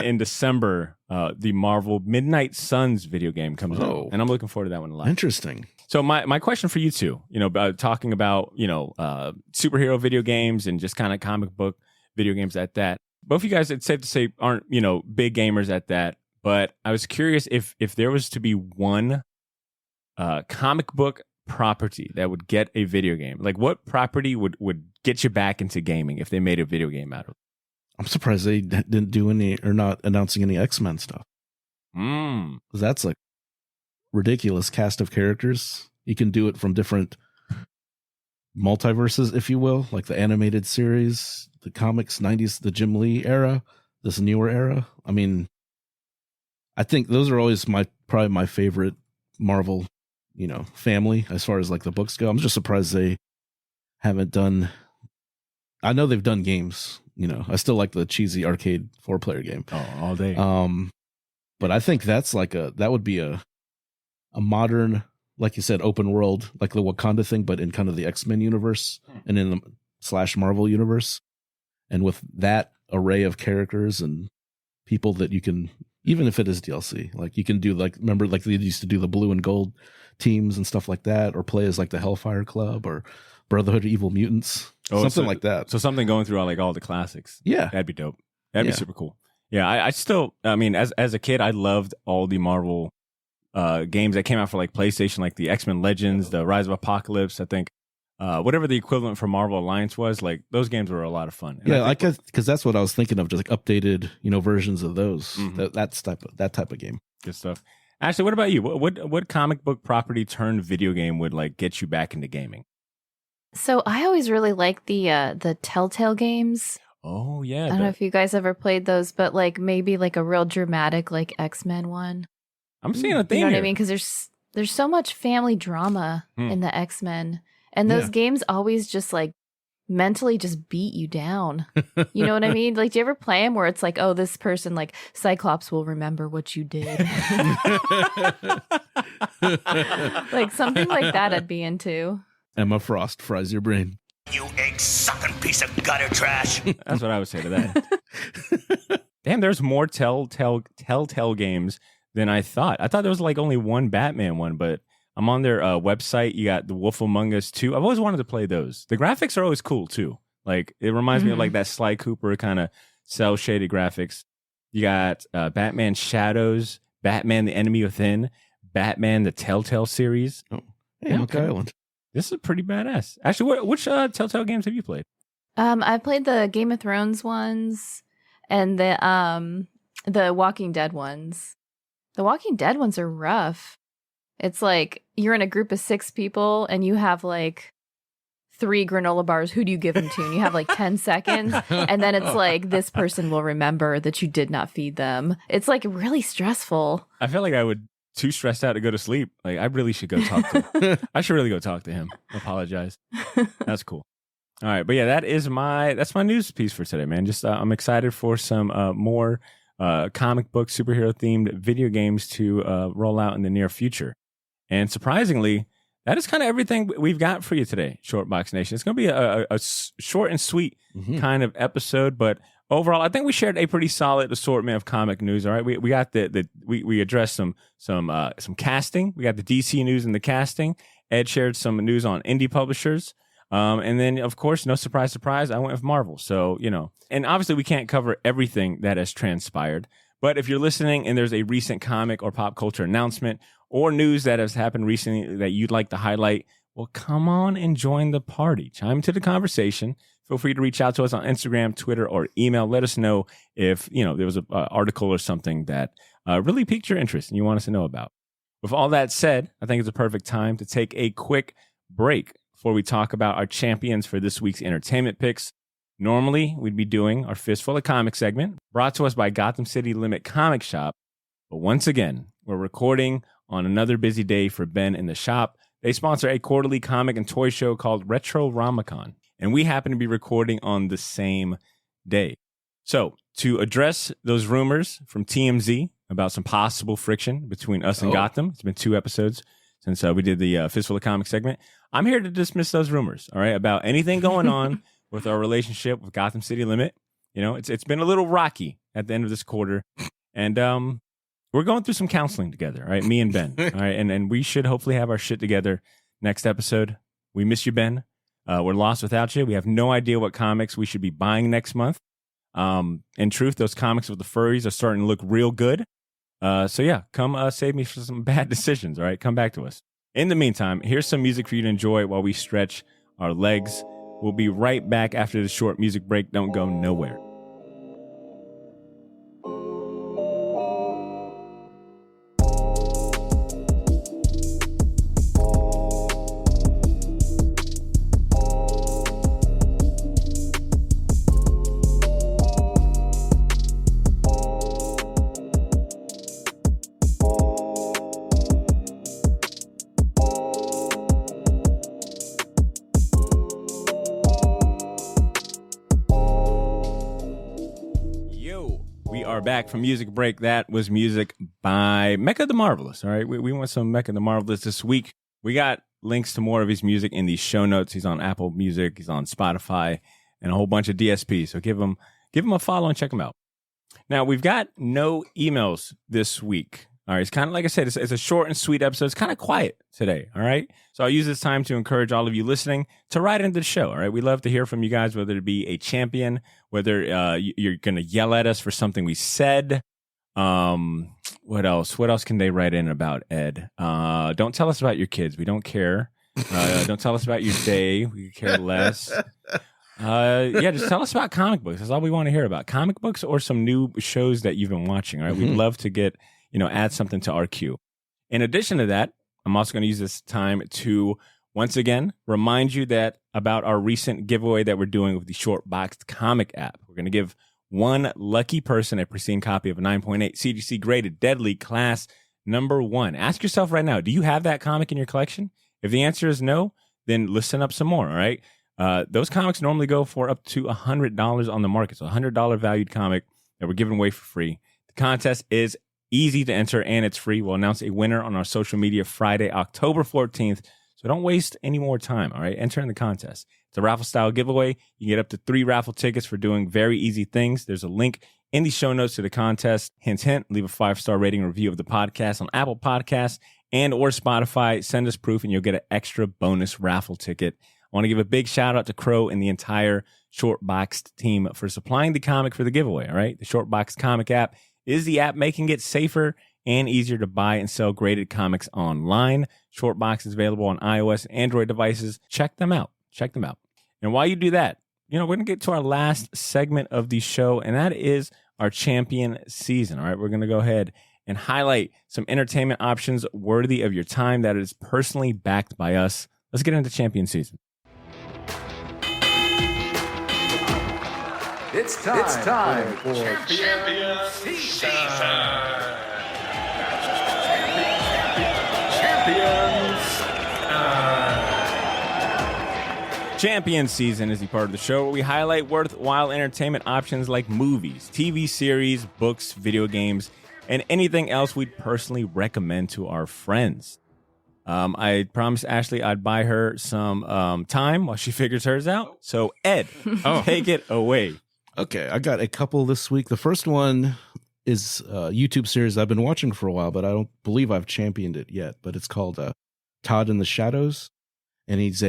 [SPEAKER 1] in December, the Marvel Midnight Suns video game comes out, and I'm looking forward to that one a lot.
[SPEAKER 2] Interesting.
[SPEAKER 1] So my question for you two, talking about superhero video games and just kind of comic book video games at that. Both of you guys, it's safe to say, aren't big gamers at that. But I was curious if there was to be one comic book property that would get a video game, like what property would get you back into gaming if they made a video game out of it?
[SPEAKER 2] I'm surprised they didn't do any or not announcing any X-Men stuff. Because that's like ridiculous cast of characters. You can do it from different multiverses, if you will, like the animated series, the comics, 90s, the Jim Lee era, this newer era. I mean, I think those are always probably my favorite Marvel, family as far as like the books go. I'm just surprised they haven't done. I know they've done games. I still like the cheesy arcade 4-player game.
[SPEAKER 1] Oh, all day.
[SPEAKER 2] But I think that would be a modern, like you said, open world, like the Wakanda thing, but in kind of the X-Men universe and in the / Marvel universe. And with that array of characters and people that you can, even if it is DLC, like you can do remember like they used to do the blue and gold teams and stuff like that, or play as like the Hellfire Club or Brotherhood of Evil Mutants, something like that.
[SPEAKER 1] So something going through all the classics.
[SPEAKER 2] Yeah.
[SPEAKER 1] That'd be dope. That'd be super cool. Yeah. I still, as a kid, I loved all the Marvel games that came out for like PlayStation, like the X-Men Legends, the Rise of Apocalypse, I think. Whatever the equivalent for Marvel Alliance was, like those games were a lot of fun. And
[SPEAKER 2] because that's what I was thinking of, just like updated, versions of those. That type of game.
[SPEAKER 1] Good stuff. Ashley, what about you? What comic book property turned video game would like get you back into gaming?
[SPEAKER 3] So I always really liked the Telltale games.
[SPEAKER 1] Oh yeah,
[SPEAKER 3] I don't know if you guys ever played those, but like maybe like a real dramatic like X-Men one.
[SPEAKER 1] I'm seeing a theme.
[SPEAKER 3] You know what
[SPEAKER 1] here.
[SPEAKER 3] I mean? Because there's so much family drama in the X-Men. And those games always just like mentally just beat you down. You know what I mean? Like, do you ever play them where it's like, oh, this person, like Cyclops will remember what you did. Like something like that I'd be into.
[SPEAKER 2] Emma Frost fries your brain.
[SPEAKER 7] You egg-sucking piece of gutter trash.
[SPEAKER 1] That's what I would say to that. Damn, there's more Telltale games than I thought. I thought there was like only one Batman one, but I'm on their website. You got The Wolf Among Us 2. I've always wanted to play those. The graphics are always cool, too. Like, it reminds me of like that Sly Cooper kind of cel-shaded graphics. You got Batman Shadows, Batman The Enemy Within, Batman The Telltale series.
[SPEAKER 2] Oh, hey, Monkey Island.
[SPEAKER 1] This is pretty badass. Actually, which Telltale games have you played?
[SPEAKER 3] I played the Game of Thrones ones and the Walking Dead ones. The Walking Dead ones are rough. It's like you're in a group of 6 people and you have like 3 granola bars. Who do you give them to? And you have like 10 seconds. And then it's like, this person will remember that you did not feed them. It's like really stressful.
[SPEAKER 1] I feel like I would too stressed out to go to sleep. Like I really should go talk to him. I should really go talk to him. Apologize. That's cool. All right. But yeah, that's my news piece for today, man. Just I'm excited for some more comic book superhero themed video games to roll out in the near future. And surprisingly, that is kind of everything we've got for you today, Short Box Nation. It's going to be a short and sweet kind of episode, but overall, I think we shared a pretty solid assortment of comic news. All right, we got we addressed some casting. We got the DC news and the casting. Ed shared some news on indie publishers, and then of course, no surprise, I went with Marvel. So and obviously we can't cover everything that has transpired. But if you're listening and there's a recent comic or pop culture announcement or news that has happened recently that you'd like to highlight, well, come on and join the party. Chime into the conversation. Feel free to reach out to us on Instagram, Twitter, or email. Let us know if there was an article or something that really piqued your interest and you want us to know about. With all that said, I think it's a perfect time to take a quick break before we talk about our champions for this week's entertainment picks. Normally, we'd be doing our Fistful of Comics segment, brought to us by Gotham City Limit Comic Shop. But once again, we're recording on another busy day for Ben in the shop. They sponsor a quarterly comic and toy show called Retro Ramacon. and we happen to be recording on the same day. So to address those rumors from TMZ about some possible friction between us and Gotham, it's been 2 episodes since we did the Fistful of Comics segment. I'm here to dismiss those rumors, all right, about anything going on with our relationship with Gotham City Limit. You know, it's been a little rocky at the end of this quarter, and we're going through some counseling together, all right, me and Ben, all right, and we should hopefully have our shit together next episode. We miss you, Ben. We're lost without you. We have no idea what comics we should be buying next month. In truth, those comics with the furries are starting to look real good. So yeah, come save me from some bad decisions, all right? Come back to us. In the meantime, here's some music for you to enjoy while we stretch our legs. We'll be right back after the short music break. Don't go nowhere. Back from music break. That was music by Mecha the Marvelous. All right, we want some Mecha the Marvelous this week. We got links to more of his music in the show notes. He's on Apple Music, he's on Spotify, and a whole bunch of DSPs. So give him a follow and check him out. Now we've got no emails this week. All right, it's kind of like I said, it's a short and sweet episode. It's kind of quiet today. All right, so I'll use this time to encourage all of you listening to write into the show. All right, we love to hear from you guys, whether it be a champion, whether you're going to yell at us for something we said. What else? What else can they write in about, Ed? Don't tell us about your kids. We don't care. Don't tell us about your day. We care less. Yeah, just tell us about comic books. That's all we want to hear about. Comic books or some new shows that you've been watching. All right, we'd love to get, add something to our queue. In addition to that, I'm also going to use this time to once again remind you that about our recent giveaway that we're doing with the Short Boxed Comic app. We're going to give one lucky person a pristine copy of a 9.8 CGC graded Deadly Class #1. Ask yourself right now, do you have that comic in your collection? If the answer is no, then listen up some more, all right? Those comics normally go for up to $100 on the market. So a $100 valued comic that we're giving away for free. The contest is easy to enter and it's free. We'll announce a winner on our social media Friday, October 14th. So don't waste any more time, all right? Enter in the contest. It's a raffle style giveaway. You get up to 3 raffle tickets for doing very easy things. There's a link in the show notes to the contest. Hint, hint, leave a 5-star rating and review of the podcast on Apple Podcasts and or Spotify. Send us proof and you'll get an extra bonus raffle ticket. I want to give a big shout out to Crow and the entire Short Boxed team for supplying the comic for the giveaway, all right? The Short Boxed Comic app is the app making it safer and easier to buy and sell graded comics online. Shortbox is available on iOS and Android devices. Check them out. And while you do that, we're going to get to our last segment of the show, and that is our champion season. All right, we're going to go ahead and highlight some entertainment options worthy of your time that is personally backed by us. Let's get into champion season.
[SPEAKER 8] It's time for
[SPEAKER 7] Champion Season.
[SPEAKER 1] Champion Season is the part of the show where we highlight worthwhile entertainment options like movies, TV series, books, video games, and anything else we'd personally recommend to our friends. I promised Ashley I'd buy her some time while she figures hers out. So, Ed, take it away.
[SPEAKER 2] Okay, I got a couple this week. The first one is a YouTube series I've been watching for a while, but I don't believe I've championed it yet. But it's called Todd in the Shadows. And he's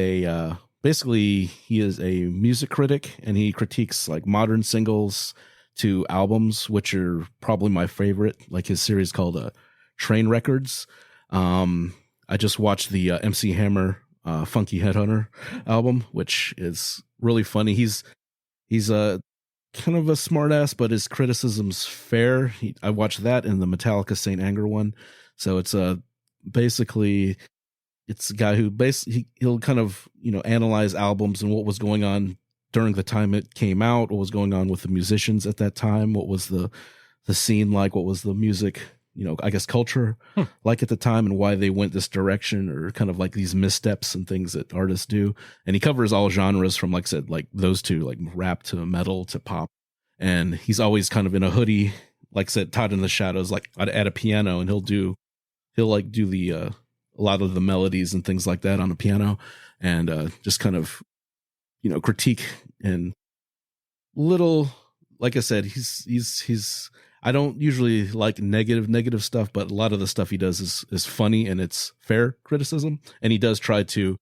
[SPEAKER 2] basically he is a music critic, and he critiques like modern singles to albums, which are probably my favorite, like his series called Train Records. I just watched the MC Hammer Funky Headhunter album, which is really funny. He's a kind of a smartass, but his criticism's fair. I watched that in the Metallica Saint Anger one. So it's basically it's a guy who he'll kind of analyze albums and what was going on during the time it came out, what was going on with the musicians at that time, what was the scene like, what was the music I guess culture like at the time and why they went this direction, or kind of like these missteps and things that artists do. And he covers all genres from, like I said, like those two, like rap to metal to pop. And he's always kind of in a hoodie, like I said, tied in the shadows, like at a piano, and he'll do the a lot of the melodies and things like that on a piano, and just kind of critique and little, like I said, he's I don't usually like negative stuff, but a lot of the stuff he does is funny and it's fair criticism, and he does try to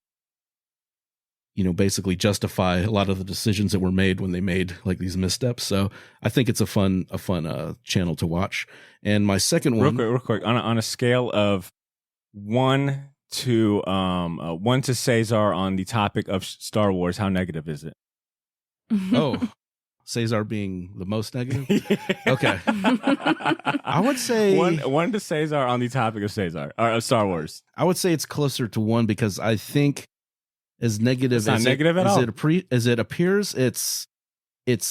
[SPEAKER 2] basically justify a lot of the decisions that were made when they made like these missteps. So I think it's a fun channel to watch. And my second one,
[SPEAKER 1] real quick, on a scale of 1 to Cesar on the topic of Star Wars, how negative is it?
[SPEAKER 2] Oh, Cesar being the most negative. Okay, I would say
[SPEAKER 1] 1 to Cesar on the topic of Star Wars.
[SPEAKER 2] I would say it's closer to 1, because I think as negative
[SPEAKER 1] it's not
[SPEAKER 2] as
[SPEAKER 1] negative at all.
[SPEAKER 2] As it appears, it's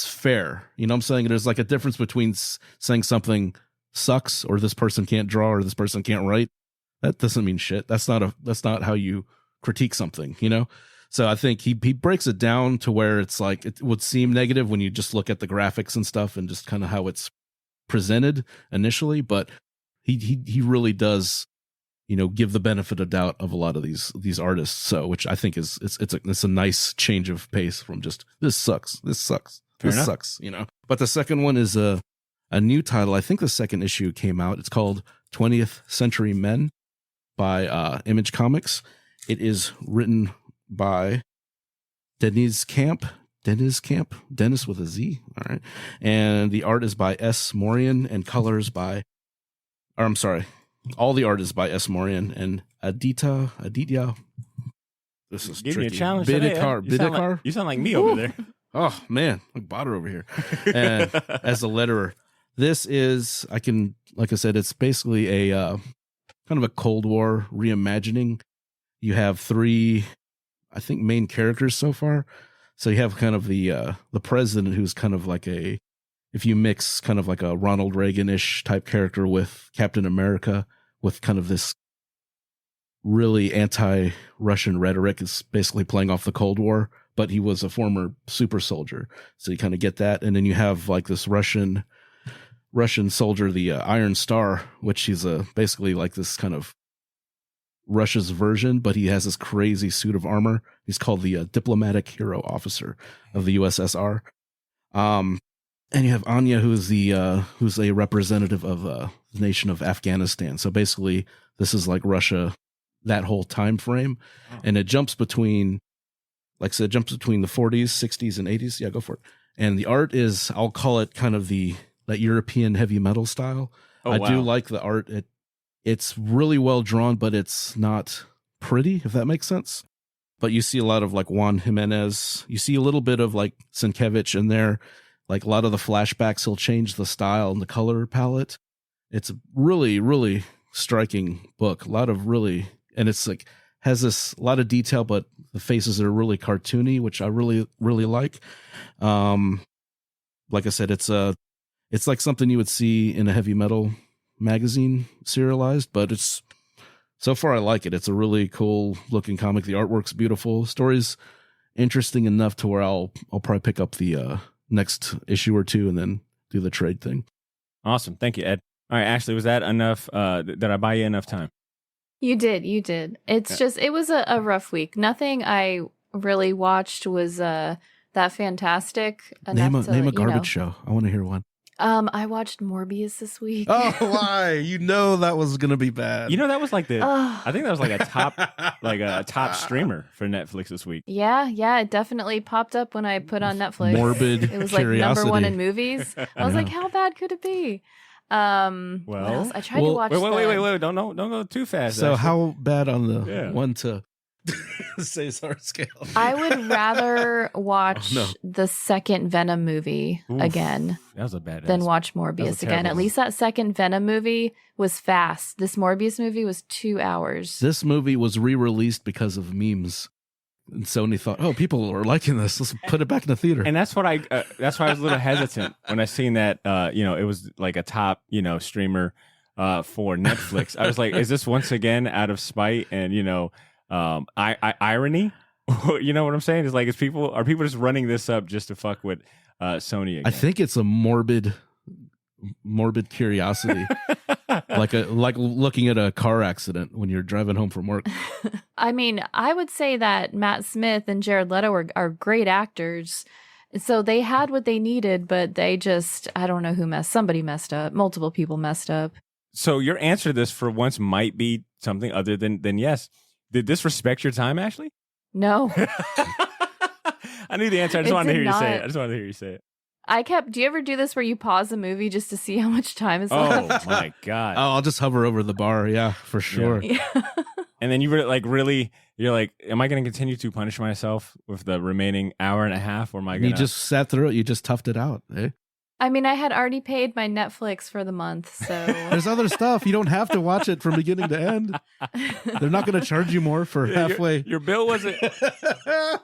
[SPEAKER 2] fair. You know what I'm saying? There's like a difference between saying something sucks, or this person can't draw, or this person can't write. That doesn't mean shit. That's not how you critique something, So I think he breaks it down to where it's like it would seem negative when you just look at the graphics and stuff and just kind of how it's presented initially, but he really does give the benefit of doubt of a lot of these artists. So, which I think it's a nice change of pace from just this sucks. But the second one is a new title. I think the second issue came out. It's called 20th Century Men by Image Comics. It is written by Dennis Camp, Dennis with a Z. All right. And the art is by S. Morian, and all the art is by S. Morian and Aditya. This is
[SPEAKER 1] Give
[SPEAKER 2] tricky.
[SPEAKER 1] Me a challenge
[SPEAKER 2] Bidikar.
[SPEAKER 1] You sound like me over there.
[SPEAKER 2] Oh man, like Botter over here. And as a letterer, this is, like I said, it's basically a kind of a Cold War reimagining. You have 3, I think, main characters so far. So you have kind of the president, who's kind of like if you mix kind of like a Ronald Reagan-ish type character with Captain America, with kind of this really anti-Russian rhetoric, is basically playing off the Cold War, but he was a former super soldier. So you kind of get that. And then you have like this Russian soldier, the Iron Star, which he's basically like this kind of Russia's version, but he has this crazy suit of armor. He's called the diplomatic hero officer of the USSR. And you have Anya, who's a representative of the nation of Afghanistan. So basically, this is like Russia, that whole time frame, and it jumps between, like I said, the 40s, 60s, and 80s. Yeah, go for it. And the art is, I'll call it kind of that European heavy metal style. I do like the art. It's really well drawn, but it's not pretty, if that makes sense. But you see a lot of like Juan Jimenez. You see a little bit of like Sienkiewicz in there. Like a lot of the flashbacks, he'll change the style and the color palette. It's a really, really striking book. And it's like has a lot of detail, but the faces are really cartoony, which I really, really like. Like I said, it's like something you would see in a heavy metal magazine serialized, but so far I like it. It's a really cool looking comic. The artwork's beautiful. Story's interesting enough to where I'll probably pick up the next issue or 2 and then do the trade thing.
[SPEAKER 1] Awesome. Thank you, Ed. All right, Ashley, was that enough? Did I buy you enough time?
[SPEAKER 3] You did. It's just, it was a rough week. Nothing I really watched was that fantastic.
[SPEAKER 2] Name a garbage show. I want to hear one.
[SPEAKER 3] I watched Morbius this week.
[SPEAKER 2] Oh, why? That was gonna be bad.
[SPEAKER 1] That was like I think that was like a top streamer for Netflix this week.
[SPEAKER 3] Yeah, it definitely popped up when I put on Netflix.
[SPEAKER 2] Morbid
[SPEAKER 3] It was like
[SPEAKER 2] curiosity.
[SPEAKER 3] #1 in movies. I was like, how bad could it be?
[SPEAKER 1] Well,
[SPEAKER 3] I tried to watch.
[SPEAKER 1] Wait! Don't go too fast.
[SPEAKER 2] So how bad on the 1 to Cesar scale?
[SPEAKER 3] I would rather watch the second Venom movie again.
[SPEAKER 1] That was a bad.
[SPEAKER 3] Than watch Morbius again. At least that second Venom movie was fast. This Morbius movie was 2 hours.
[SPEAKER 2] This movie was re-released because of memes. And Sony thought, people are liking this. Let's put it back in the theater.
[SPEAKER 1] And that's why I was a little hesitant when I seen that. It was like a top, streamer. for Netflix. I was like, is this once again out of spite and irony? You know what I'm saying? It's like, are people just running this up just to fuck with Sony again?
[SPEAKER 2] I think it's a morbid curiosity, like looking at a car accident when you're driving home from work.
[SPEAKER 3] I mean, I would say that Matt Smith and Jared Leto are great actors. So they had what they needed, but they just, I don't know somebody messed up. Multiple people messed up.
[SPEAKER 1] So your answer to this for once might be something other than yes. Did this respect your time, Ashley?
[SPEAKER 3] No.
[SPEAKER 1] I knew the answer. I just wanted to hear you say it. Do you ever do this where you pause a movie just to see how much time is left? Oh my God.
[SPEAKER 2] Oh, I'll just hover over the bar. Yeah, for sure.
[SPEAKER 3] Yeah.
[SPEAKER 1] And then you're like, am I going to continue to punish myself with the remaining hour and a half? Or am I going to?
[SPEAKER 2] You just sat through it. You just toughed it out. Eh?
[SPEAKER 3] I mean, I had already paid my Netflix for the month, so.
[SPEAKER 2] There's other stuff. You don't have to watch it from beginning to end. They're not going to charge you more for halfway.
[SPEAKER 1] Your bill wasn't.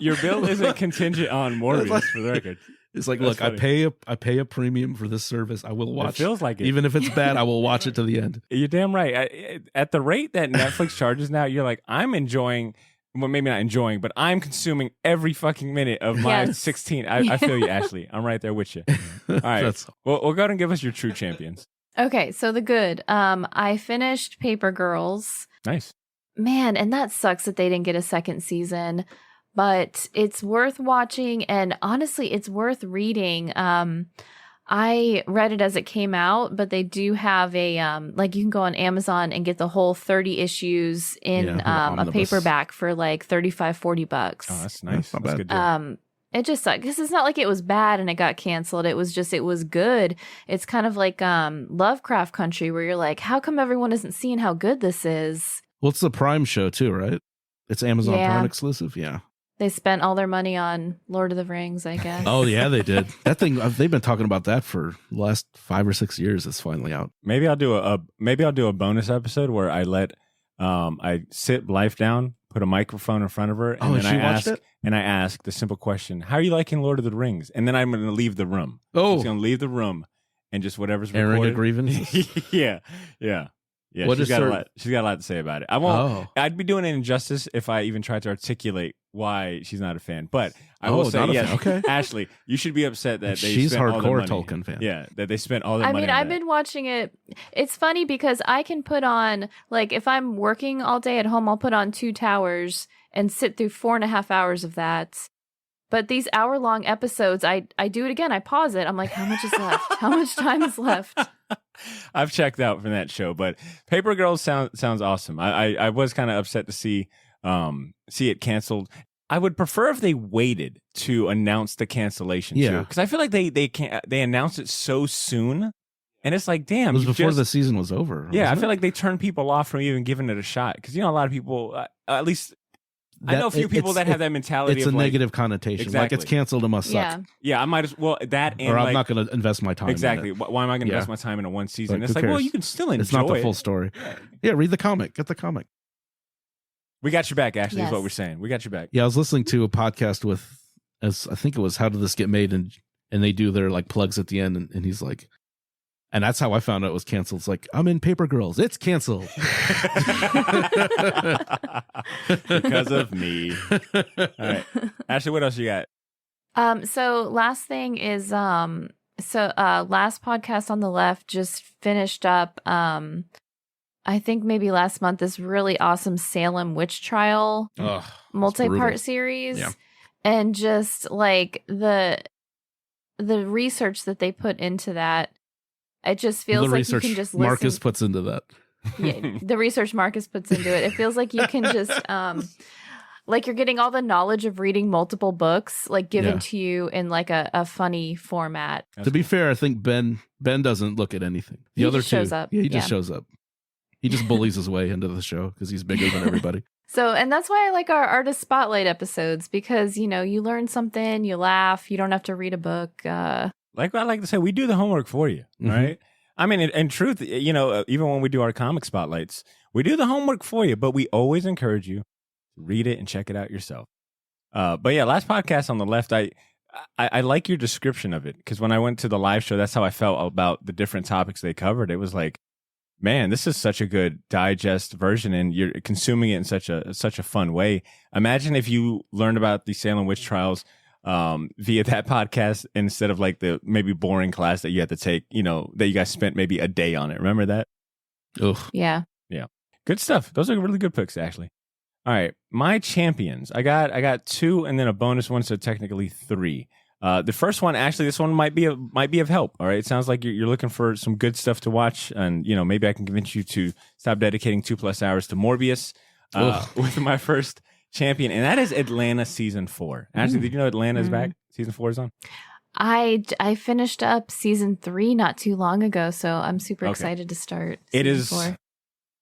[SPEAKER 1] Your bill isn't contingent on Morbius, for the record.
[SPEAKER 2] It's like,
[SPEAKER 1] That's
[SPEAKER 2] look,
[SPEAKER 1] funny.
[SPEAKER 2] I pay a premium for this service. I will watch.
[SPEAKER 1] It feels like it.
[SPEAKER 2] Even if it's bad, I will watch it to the end.
[SPEAKER 1] You're damn right. At the rate that Netflix charges now, you're like, I'm enjoying. Well, maybe not enjoying, but I'm consuming every fucking minute of my 16. I feel you, Ashley. I'm right there with you. All right. Well, go ahead and give us your true champions.
[SPEAKER 3] Okay, so the good. I finished Paper Girls.
[SPEAKER 1] Nice.
[SPEAKER 3] Man, and that sucks that they didn't get a second season. But it's worth watching, and honestly, it's worth reading. I read it as it came out, but they do have a you can go on Amazon and get the whole 30 issues in a paperback for like $35-40.
[SPEAKER 1] Oh, that's nice.
[SPEAKER 2] That's
[SPEAKER 1] a good deal.
[SPEAKER 3] It just sucked because it's not like it was bad and it got canceled. It was good. It's kind of like Lovecraft Country, where you're like, how come everyone isn't seeing how good this is?
[SPEAKER 2] Well, it's the Prime show too, right? It's Amazon Prime exclusive. Yeah.
[SPEAKER 3] They spent all their money on Lord of the Rings, I guess.
[SPEAKER 2] Oh, yeah, they did. That thing, they've been talking about that for the last 5 or 6 years. It's finally out.
[SPEAKER 1] Maybe I'll do a bonus episode where I sit Life down, put a microphone in front of her, and then I ask the simple question, how are you liking Lord of the Rings? And then I'm going to leave the room.
[SPEAKER 2] Oh.
[SPEAKER 1] I'm just going to leave the room and just whatever's
[SPEAKER 2] airing
[SPEAKER 1] recorded.
[SPEAKER 2] a grievance?
[SPEAKER 1] Yeah.
[SPEAKER 2] What
[SPEAKER 1] she's got a lot to say about it. I won't. I'd be doing an injustice if I even tried to articulate why she's not a fan. But I will say, yes,
[SPEAKER 2] okay.
[SPEAKER 1] Ashley, you should be upset that
[SPEAKER 2] she's
[SPEAKER 1] spent all their
[SPEAKER 2] hardcore
[SPEAKER 1] money.
[SPEAKER 2] Tolkien fan.
[SPEAKER 1] Yeah, that they spent all their money.
[SPEAKER 3] I mean, I've been watching it. It's funny because I can put on, like, if I'm working all day at home, I'll put on 2 Towers and sit through 4.5 hours of that. But these hour-long episodes, I do it again. I pause it. I'm like, how much is left? How much time is left?
[SPEAKER 1] I've checked out from that show, but Paper Girls sounds awesome. I was kind of upset to see it canceled. I would prefer if they waited to announce the cancellation too, because I feel like they announced it so soon, and it's like, damn,
[SPEAKER 2] it was before the season was over.
[SPEAKER 1] Yeah, I feel like they turned people off from even giving it a shot, because a lot of people, at least. I know a few people that have that mentality.
[SPEAKER 2] It's a negative connotation.
[SPEAKER 1] Exactly.
[SPEAKER 2] Like, it's canceled, it must suck.
[SPEAKER 1] Yeah, I might as well that. And
[SPEAKER 2] or I'm not going to invest my time.
[SPEAKER 1] Exactly.
[SPEAKER 2] In it.
[SPEAKER 1] Why am I going to invest my time in a one season?
[SPEAKER 2] Like,
[SPEAKER 1] it's like, well, you can still enjoy it.
[SPEAKER 2] It's not the full story. Yeah, read the comic. Get the comic.
[SPEAKER 1] We got your back, Ashley.
[SPEAKER 3] Yes.
[SPEAKER 1] Is what we're saying. We got your back.
[SPEAKER 2] Yeah, I was listening to a podcast with, I think it was How Did This Get Made, and they do their like plugs at the end, and he's like, and that's how I found out it was canceled. It's like, I'm in Paper Girls. It's canceled.
[SPEAKER 1] Because of me. All right. Ashley, what else you got?
[SPEAKER 3] So last thing is, last podcast on the left just finished up, I think maybe last month, this really awesome Salem witch trial multi-part series.
[SPEAKER 2] Yeah.
[SPEAKER 3] And just like the research that they put into that, it just feels like you can just listen.
[SPEAKER 2] Marcus puts into that.
[SPEAKER 3] Yeah, the research Marcus puts into it. It feels like you can just, like you're getting all the knowledge of reading multiple books, like given to you in like a funny format.
[SPEAKER 2] To be fair, I think Ben doesn't look at anything. The other two
[SPEAKER 3] shows up.
[SPEAKER 2] Yeah, he just shows up. He just bullies his way into the show because he's bigger than everybody.
[SPEAKER 3] So, and that's why I like our Artist Spotlight episodes, because, you learn something, you laugh, you don't have to read a book.
[SPEAKER 1] Like I like to say, we do the homework for you, right? I mean, in truth, even when we do our comic spotlights, we do the homework for you, but we always encourage you to read it and check it out yourself. But yeah, last podcast on the left, I like your description of it, because when I went to the live show, that's how I felt about the different topics they covered. It was like, Man, this is such a good digest version, and you're consuming it in such a fun way. Imagine if you learned about the Salem witch trials via that podcast instead of like the maybe boring class that you had to take, that you guys spent maybe a day on it. Remember that?
[SPEAKER 2] Ugh.
[SPEAKER 3] Yeah.
[SPEAKER 1] Good stuff. Those are really good picks, actually. All right, my champions. I got 2 and then a bonus one, so technically 3. The first one, actually, this one might be of help. All right, it sounds like you're looking for some good stuff to watch, and maybe I can convince you to stop dedicating 2+ hours to Morbius with my first champion, and that is Atlanta season 4. Actually, did you know Atlanta is back? Season 4 is on.
[SPEAKER 3] I finished up season 3 not too long ago, so I'm super excited to start. Season 4.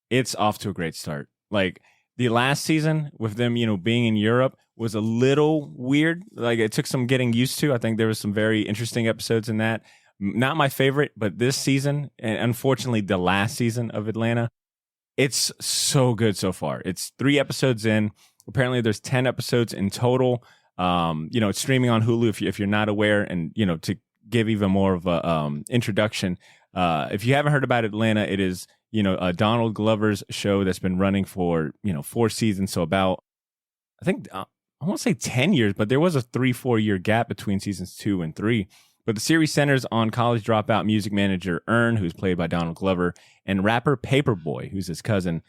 [SPEAKER 1] It's off to a great start. Like the last season with them, being in Europe was a little weird. Like it took some getting used to. I think there was some very interesting episodes in that. Not my favorite, but this season, and unfortunately the last season of Atlanta, it's so good so far. It's 3 episodes in. Apparently there's 10 episodes in total. It's streaming on Hulu if you're not aware, and to give even more of a introduction, if you haven't heard about Atlanta, it is Donald Glover's show that's been running for 4 seasons, so about I think I won't say 10 years, but there was a 3-4 year gap between seasons 2 and 3. But the series centers on college dropout music manager Earn, who's played by Donald Glover, and rapper Paperboy, who's his cousin,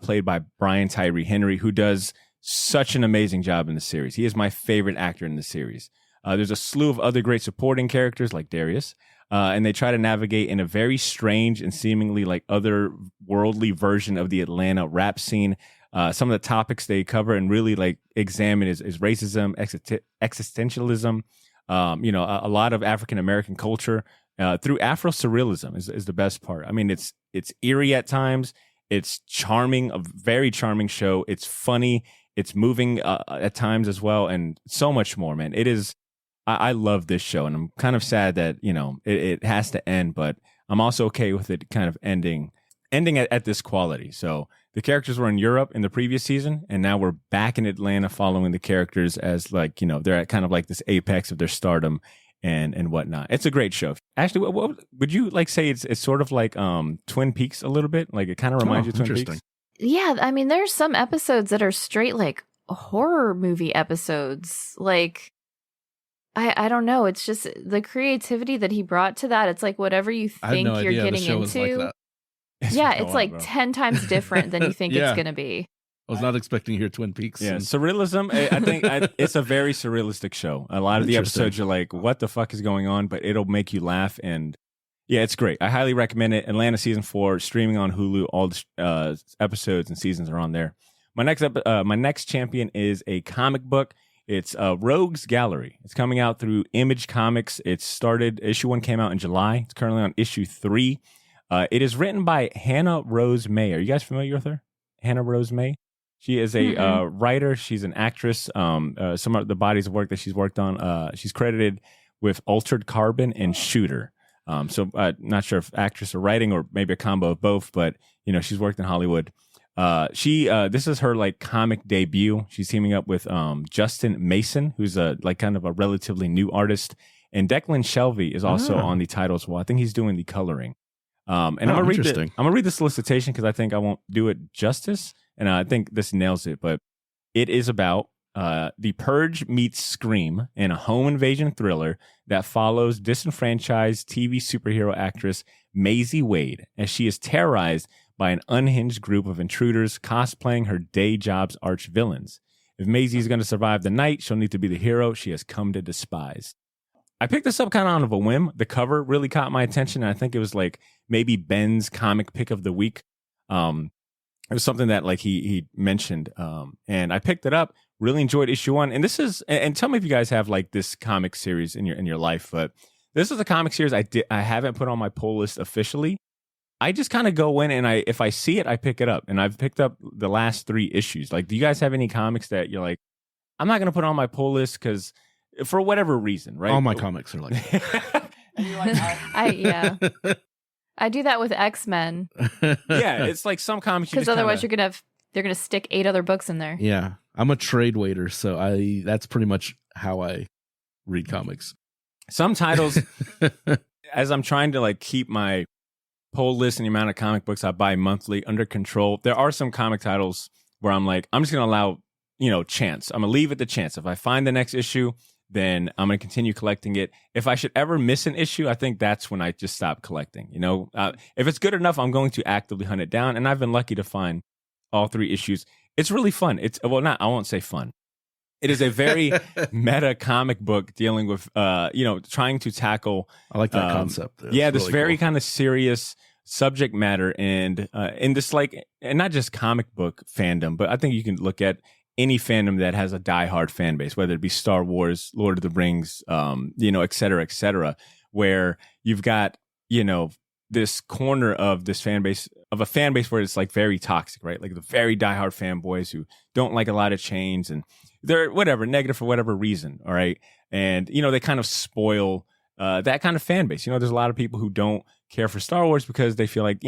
[SPEAKER 1] played by Brian Tyree Henry, who does such an amazing job in the series. He is my favorite actor in the series. There's a slew of other great supporting characters like Darius, and they try to navigate in a very strange and seemingly like otherworldly version of the Atlanta rap scene. Some of the topics they cover and really like examine is racism, existentialism, a lot of African American culture through Afro surrealism is the best part. I mean, it's eerie at times. It's charming, a very charming show. It's funny. It's moving at times as well, and so much more, man. It is. I love this show, and I'm kind of sad that it has to end, but I'm also okay with it kind of ending at this quality. So the characters were in Europe in the previous season, and now we're back in Atlanta following the characters as they're at kind of like this apex of their stardom and whatnot. It's a great show. Actually, what would you say? It's sort of like Twin Peaks a little bit. Like it kind of reminds you of Twin Peaks.
[SPEAKER 3] Yeah, I mean, there's some episodes that are straight like horror movie episodes. Like I don't know. It's just the creativity that he brought to that. It's like whatever you think you're getting into. It's like 10 times different than you think it's going to be.
[SPEAKER 2] I was not expecting to hear Twin Peaks.
[SPEAKER 1] Yeah, surrealism. I think it's a very surrealistic show. A lot of the episodes you're like, what the fuck is going on? But it'll make you laugh. And yeah, it's great. I highly recommend it. Atlanta season 4, streaming on Hulu. All the episodes and seasons are on there. My next champion is a comic book. It's Rogues Gallery. It's coming out through Image Comics. Issue 1 came out in July. It's currently on issue 3. It is written by Hannah Rose May. Are you guys familiar with her? Hannah Rose May? She is a writer. She's an actress. Some of the bodies of work that she's worked on, she's credited with Altered Carbon and Shooter. Not sure if actress or writing or maybe a combo of both, but she's worked in Hollywood. This is her comic debut. She's teaming up with Justin Mason, who's kind of a relatively new artist, and Declan Shelby is also on the titles. Well, I think he's doing the coloring. I'm gonna read the solicitation because I think I won't do it justice, and I think this nails it. But it is about The Purge meets Scream in a home invasion thriller that follows disenfranchised TV superhero actress Maisie Wade as she is terrorized by an unhinged group of intruders cosplaying her day job's arch villains. If Maisie is going to survive the night, she'll need to be the hero she has come to despise. I picked this up kind of on a whim. The cover really caught my attention, and I think it was maybe Ben's comic pick of the week. It was something that he mentioned, and I picked it up. Really enjoyed issue 1, and this is. And tell me if you guys have this comic series in your life, but this is a comic series I haven't put on my pull list officially. I just kind of go in and if I see it, I pick it up, and I've picked up the last 3 issues. Do you guys have any comics that you're like, I'm not going to put on my pull list because for whatever reason, right?
[SPEAKER 2] All my comics are like that.
[SPEAKER 1] And you're like,
[SPEAKER 3] I do that with X-Men.
[SPEAKER 1] Yeah, it's like some comics
[SPEAKER 3] because otherwise they're gonna stick 8 other books in there.
[SPEAKER 2] Yeah, I'm a trade waiter, so that's pretty much how I read comics.
[SPEAKER 1] Some titles, as I'm trying to keep my pull list and the amount of comic books I buy monthly under control. There are some comic titles where I'm like, I'm just going to allow, chance. I'm going to leave it to chance. If I find the next issue, then I'm going to continue collecting it. If I should ever miss an issue, I think that's when I just stop collecting. If it's good enough, I'm going to actively hunt it down. And I've been lucky to find all 3 issues. It's really fun. I won't say fun. It is a very meta comic book dealing with, trying to tackle.
[SPEAKER 2] I like that concept.
[SPEAKER 1] This really very cool. Kind of serious subject matter, and in this and not just comic book fandom, but I think you can look at any fandom that has a diehard fan base, whether it be Star Wars, Lord of the Rings, et cetera, where you've got, this corner of this fan base, of a fan base where it's like very toxic, right? Like the very diehard fanboys who don't like a lot of change and they're negative for whatever reason. All right. And, they kind of spoil that kind of fan base. There's a lot of people who don't care for Star Wars because they feel like,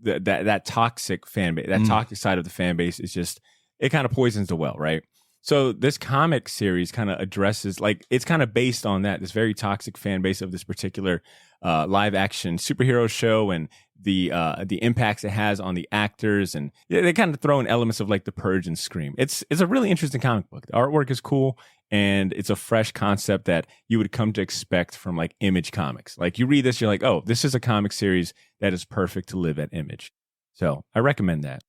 [SPEAKER 1] that toxic fan base, that toxic side of the fan base is just, it kind of poisons the well, right? So this comic series kind of addresses, it's kind of based on that, this very toxic fan base of this particular live action superhero show and the impacts it has on the actors, and they kind of throw in elements of like The Purge and Scream. It's a really interesting comic book. The artwork is cool, and it's a fresh concept that you would come to expect from like Image Comics. Like you read this, you're like, oh, this is a comic series that is perfect to live at Image. So I recommend that.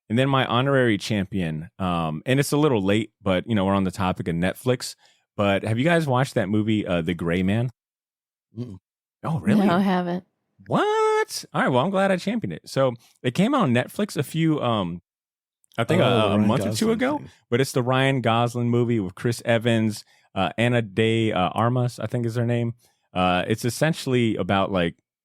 [SPEAKER 1] And then my honorary champion, and it's a little late, but we're on the topic of Netflix. But have you guys watched that movie, The Gray Man?
[SPEAKER 2] Mm.
[SPEAKER 1] Oh, really?
[SPEAKER 3] No, I haven't.
[SPEAKER 1] What? All right. Well, I'm glad I championed it. So it came out on Netflix a few, I think a month or two ago. But it's the Ryan Gosling movie with Chris Evans, Ana de Armas, I think is her name. It's essentially about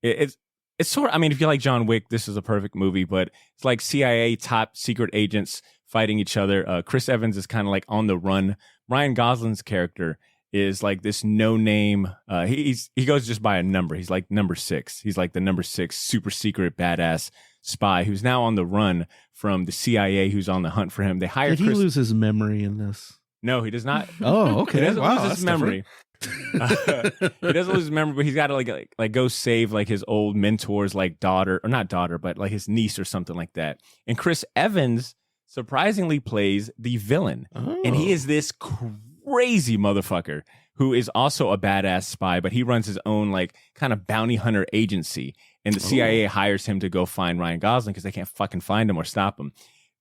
[SPEAKER 1] it's sort of, I mean, if you like John Wick, this is a perfect movie, but it's like CIA top secret agents fighting each other. Chris Evans is kind of like on the run. Ryan Gosling's character is like this no-name. He goes just by a number. He's like number 6. He's like the number 6 super secret badass spy who's now on the run from the CIA, who's on the hunt for him. They hired.
[SPEAKER 2] Did he lose his memory in this?
[SPEAKER 1] No, he does not.
[SPEAKER 2] Oh, okay.
[SPEAKER 1] He doesn't lose his memory. He doesn't lose his memory, but he's got to like go save like his old mentor's like daughter, or not daughter, but like his niece or something like that. And Chris Evans surprisingly plays the villain, and he is this crazy motherfucker who is also a badass spy, but he runs his own like kind of bounty hunter agency, and the CIA hires him to go find Ryan Gosling because they can't fucking find him or stop him.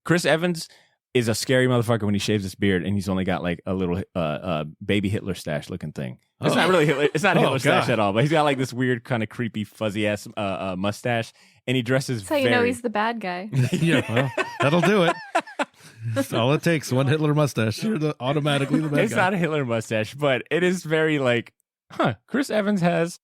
[SPEAKER 1] Chris Evans is a scary motherfucker when he shaves his beard, and he's only got like a little baby Hitler stash looking thing. It's not really Hitler. It's not a Hitler stash at all, but he's got like this weird kind of creepy fuzzy ass mustache, and he dresses.
[SPEAKER 3] That's how you know he's the bad guy.
[SPEAKER 2] Yeah, well, that'll do it. That's all it takes. One Hitler mustache. You're automatically the bad guy.
[SPEAKER 1] It's not a Hitler mustache, but it is very like, Chris Evans has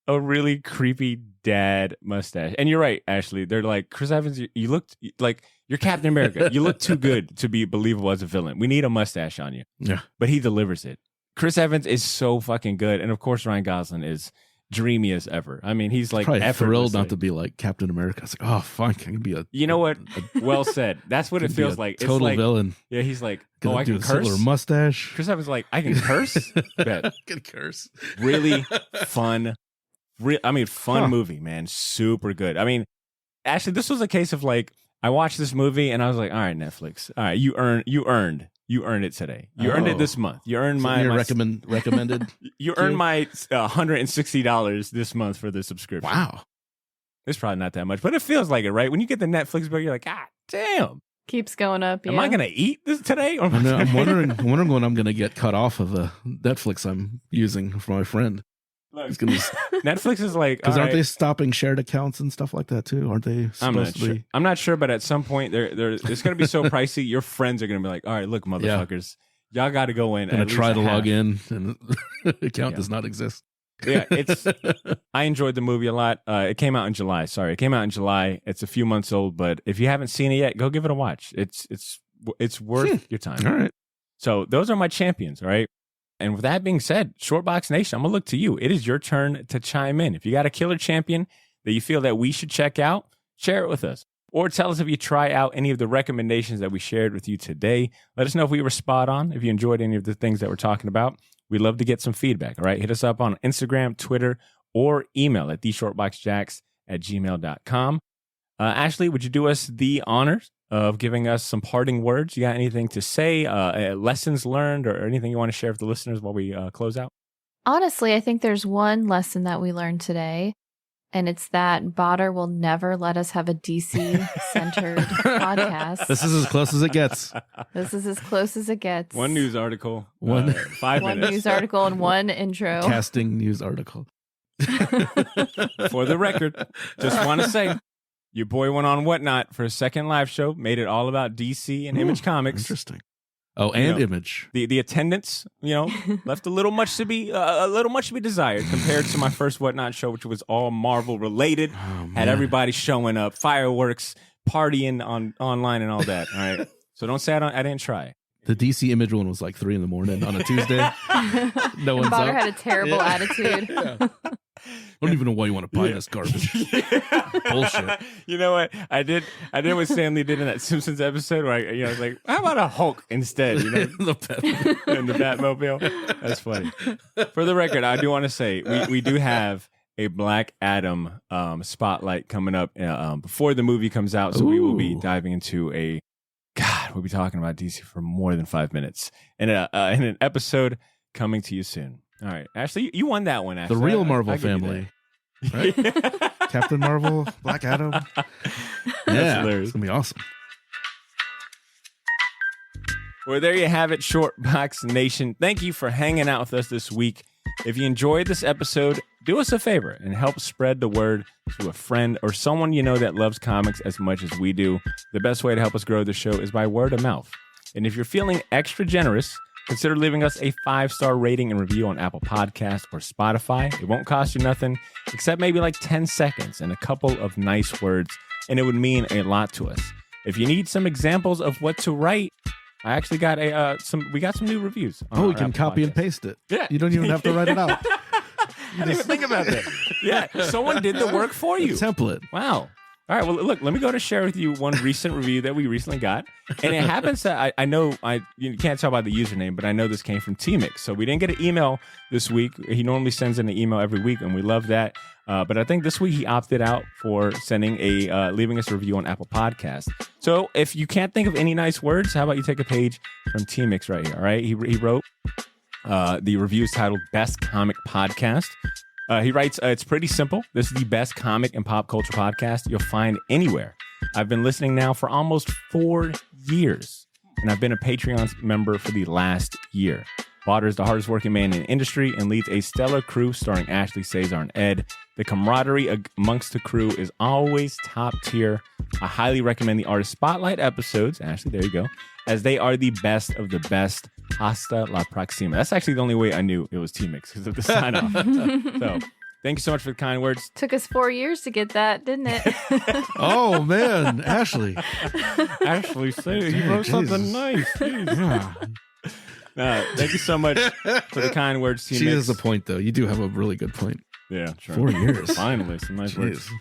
[SPEAKER 1] a really creepy dad mustache. And you're right, Ashley. They're like, Chris Evans, you look like you're Captain America. You look too good to be believable as a villain. We need a mustache on you.
[SPEAKER 2] Yeah.
[SPEAKER 1] But he delivers it. Chris Evans is so fucking good. And of course, Ryan Gosling is dreamy as ever. I mean, he's like
[SPEAKER 2] probably thrilled not to be like Captain America. It's like, oh, fine, I can be a.
[SPEAKER 1] You know what? Well said. That's what it feels like.
[SPEAKER 2] Total
[SPEAKER 1] it's like,
[SPEAKER 2] villain.
[SPEAKER 1] Yeah, he's like,
[SPEAKER 2] I
[SPEAKER 1] can
[SPEAKER 2] curse.
[SPEAKER 1] Hitler
[SPEAKER 2] Mustache.
[SPEAKER 1] Chris Evans is like, I can curse. Bet.
[SPEAKER 2] I can curse.
[SPEAKER 1] Really fun. Fun movie, man. Super good. I mean, actually, this was a case of like, I watched this movie and I was like, all right, Netflix. All right, you earned it today. You earned it this month. You earned my
[SPEAKER 2] recommended.
[SPEAKER 1] You earned my $160 this month for the subscription.
[SPEAKER 2] Wow.
[SPEAKER 1] It's probably not that much, but it feels like it, right? When you get the Netflix bill, you're like, God damn.
[SPEAKER 3] Keeps going up. Yeah.
[SPEAKER 1] Am I going to eat this today? Or
[SPEAKER 2] I'm wondering when I'm going to get cut off of the Netflix I'm using for my friend.
[SPEAKER 1] Netflix is like,
[SPEAKER 2] because aren't they stopping shared accounts and stuff like that too? Aren't they supposed to be?
[SPEAKER 1] I'm not sure, but at some point, it's going to be so pricey. Your friends are going to be like, all right, look, motherfuckers, y'all got to go in.
[SPEAKER 2] Going to try to log in, and the account does not exist.
[SPEAKER 1] Yeah, I enjoyed the movie a lot. It came out in July. Sorry, it came out in July. It's a few months old, but if you haven't seen it yet, go give it a watch. It's worth your time.
[SPEAKER 2] All right.
[SPEAKER 1] So those are my champions. All right. And with that being said, Shortbox Nation, I'm going to look to you. It is your turn to chime in. If you got a killer champion that you feel that we should check out, share it with us. Or tell us if you try out any of the recommendations that we shared with you today. Let us know if we were spot on, if you enjoyed any of the things that we're talking about. We'd love to get some feedback, all right? Hit us up on Instagram, Twitter, or email at theshortboxjacks shortbox@gmail.com. Ashley, would you do us the honors of giving us some parting words? You got anything to say, lessons learned, or anything you want to share with the listeners while we close out?
[SPEAKER 3] Honestly, I think there's one lesson that we learned today, and it's that Botter will never let us have a DC-centered podcast.
[SPEAKER 2] This is as close as it gets.
[SPEAKER 3] This is as close as it gets.
[SPEAKER 1] One news article,
[SPEAKER 2] 5
[SPEAKER 3] one
[SPEAKER 1] minutes.
[SPEAKER 3] news article and one intro.
[SPEAKER 2] Casting news article.
[SPEAKER 1] For the record, just want to say, your boy went on WhatNot for a second live show, made it all about DC and Image Comics.
[SPEAKER 2] Interesting. Oh, and Image.
[SPEAKER 1] The attendance, left a little much to be desired compared to my first WhatNot show, which was all Marvel related. Had everybody showing up, fireworks, partying online, and all that. All right, so don't say I didn't try.
[SPEAKER 2] The DC Image one was like 3 a.m. on a Tuesday. No one's
[SPEAKER 3] Botter
[SPEAKER 2] up.
[SPEAKER 3] had a terrible attitude.
[SPEAKER 2] Yeah. I don't even know why you want to buy this garbage. Bullshit.
[SPEAKER 1] You know what? I did what Stanley did in that Simpsons episode where I was like, how about a Hulk instead? In the Batmobile. That's funny. For the record, I do want to say we do have a Black Adam spotlight coming up before the movie comes out. So we will be diving into we'll be talking about DC for more than 5 minutes in an episode coming to you soon. All right, Ashley, you won that one. Ashley.
[SPEAKER 2] The real Marvel family, right? Captain Marvel, Black Adam. Yeah, it's gonna be awesome.
[SPEAKER 1] Well, there you have it, Shortbox Nation. Thank you for hanging out with us this week. If you enjoyed this episode, do us a favor and help spread the word to a friend or someone you know that loves comics as much as we do. The best way to help us grow the show is by word of mouth. And if you're feeling extra generous, consider leaving us a 5-star rating and review on Apple Podcasts or Spotify. It won't cost you nothing except maybe like 10 seconds and a couple of nice words, and it would mean a lot to us. If you need some examples of what to write, I actually got we got some new reviews.
[SPEAKER 2] You can copy and paste it.
[SPEAKER 1] Yeah.
[SPEAKER 2] You don't even have to write it out.
[SPEAKER 1] I didn't even think about that. Yeah, someone did the work for you.
[SPEAKER 2] Template.
[SPEAKER 1] Wow. All right, well, look, let me go to share with you one recent review that we recently got. And it happens that I know, you can't tell by the username, but I know this came from T-Mix. So we didn't get an email this week. He normally sends in an email every week, and we love that. But I think this week he opted out for leaving us a review on Apple Podcasts. So if you can't think of any nice words, how about you take a page from T-Mix right here, all right? He wrote, the review is titled Best Comic Podcast. He writes, it's pretty simple. This is the best comic and pop culture podcast you'll find anywhere. I've been listening now for almost 4 years, and I've been a Patreon member for the last year. Botter is the hardest working man in the industry and leads a stellar crew starring Ashley, Cesar, and Ed. The camaraderie amongst the crew is always top tier. I highly recommend the Artist Spotlight episodes, Ashley, there you go, as they are the best of the best. Hasta la próxima. That's actually the only way I knew it was T-Mix because of the sign off. So thank you so much for the kind words.
[SPEAKER 3] Took us 4 years to get that, didn't it?
[SPEAKER 2] Oh, man. Ashley.
[SPEAKER 1] Ashley, say you wrote something nice. Thank you so much for the kind words, T-Mix.
[SPEAKER 2] She has a point, though. You do have a really good point.
[SPEAKER 1] Yeah, sure.
[SPEAKER 2] 4 years.
[SPEAKER 1] Finally, some nice words.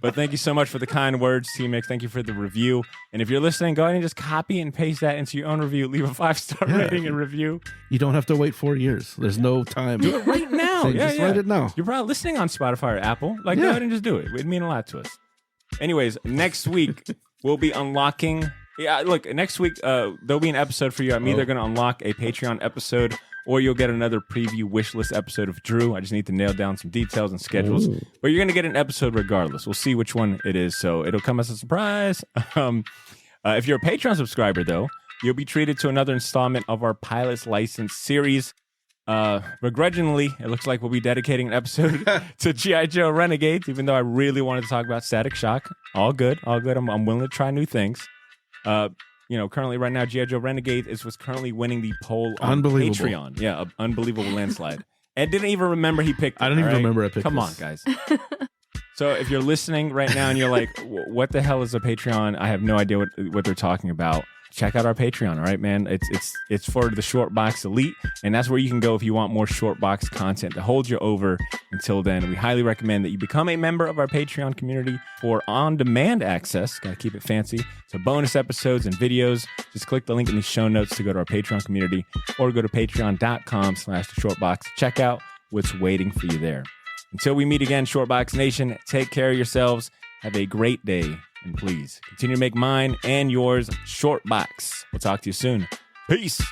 [SPEAKER 1] But thank you so much for the kind words, T-Mix. Thank you for the review. And if you're listening, go ahead and just copy and paste that into your own review. Leave a 5-star rating and review.
[SPEAKER 2] You don't have to wait 4 years. There's no time.
[SPEAKER 1] Do it right now.
[SPEAKER 2] Just write it now.
[SPEAKER 1] You're probably listening on Spotify or Apple. Go ahead and just do it. It'd mean a lot to us. Anyways, next week, we'll be unlocking... Yeah, look, next week, there'll be an episode for you. I'm either going to unlock a Patreon episode or you'll get another preview wish list episode of Drew. I just need to nail down some details and schedules. Ooh. But you're going to get an episode regardless. We'll see which one it is, so it'll come as a surprise. If you're a Patreon subscriber, though, you'll be treated to another installment of our Pilot's License series. Begrudgingly, it looks like we'll be dedicating an episode to G.I. Joe Renegades, even though I really wanted to talk about Static Shock. All good. I'm willing to try new things. Currently right now, G.I. Joe Renegade was currently winning the poll on Patreon. Yeah, an unbelievable landslide. Ed didn't even remember he picked it.
[SPEAKER 2] I don't even remember I picked
[SPEAKER 1] Come on, guys. So if you're listening right now and you're like, what the hell is a Patreon? I have no idea what they're talking about. Check out our Patreon, all right, man? It's for the Shortbox Elite, and that's where you can go if you want more Shortbox content to hold you over. Until then, we highly recommend that you become a member of our Patreon community for on-demand access. Got to keep it fancy. So bonus episodes and videos. Just click the link in the show notes to go to our Patreon community or go to patreon.com/theshortbox. Check out what's waiting for you there. Until we meet again, Shortbox Nation, take care of yourselves. Have a great day. And please continue to make mine and yours Shortbox. We'll talk to you soon. Peace.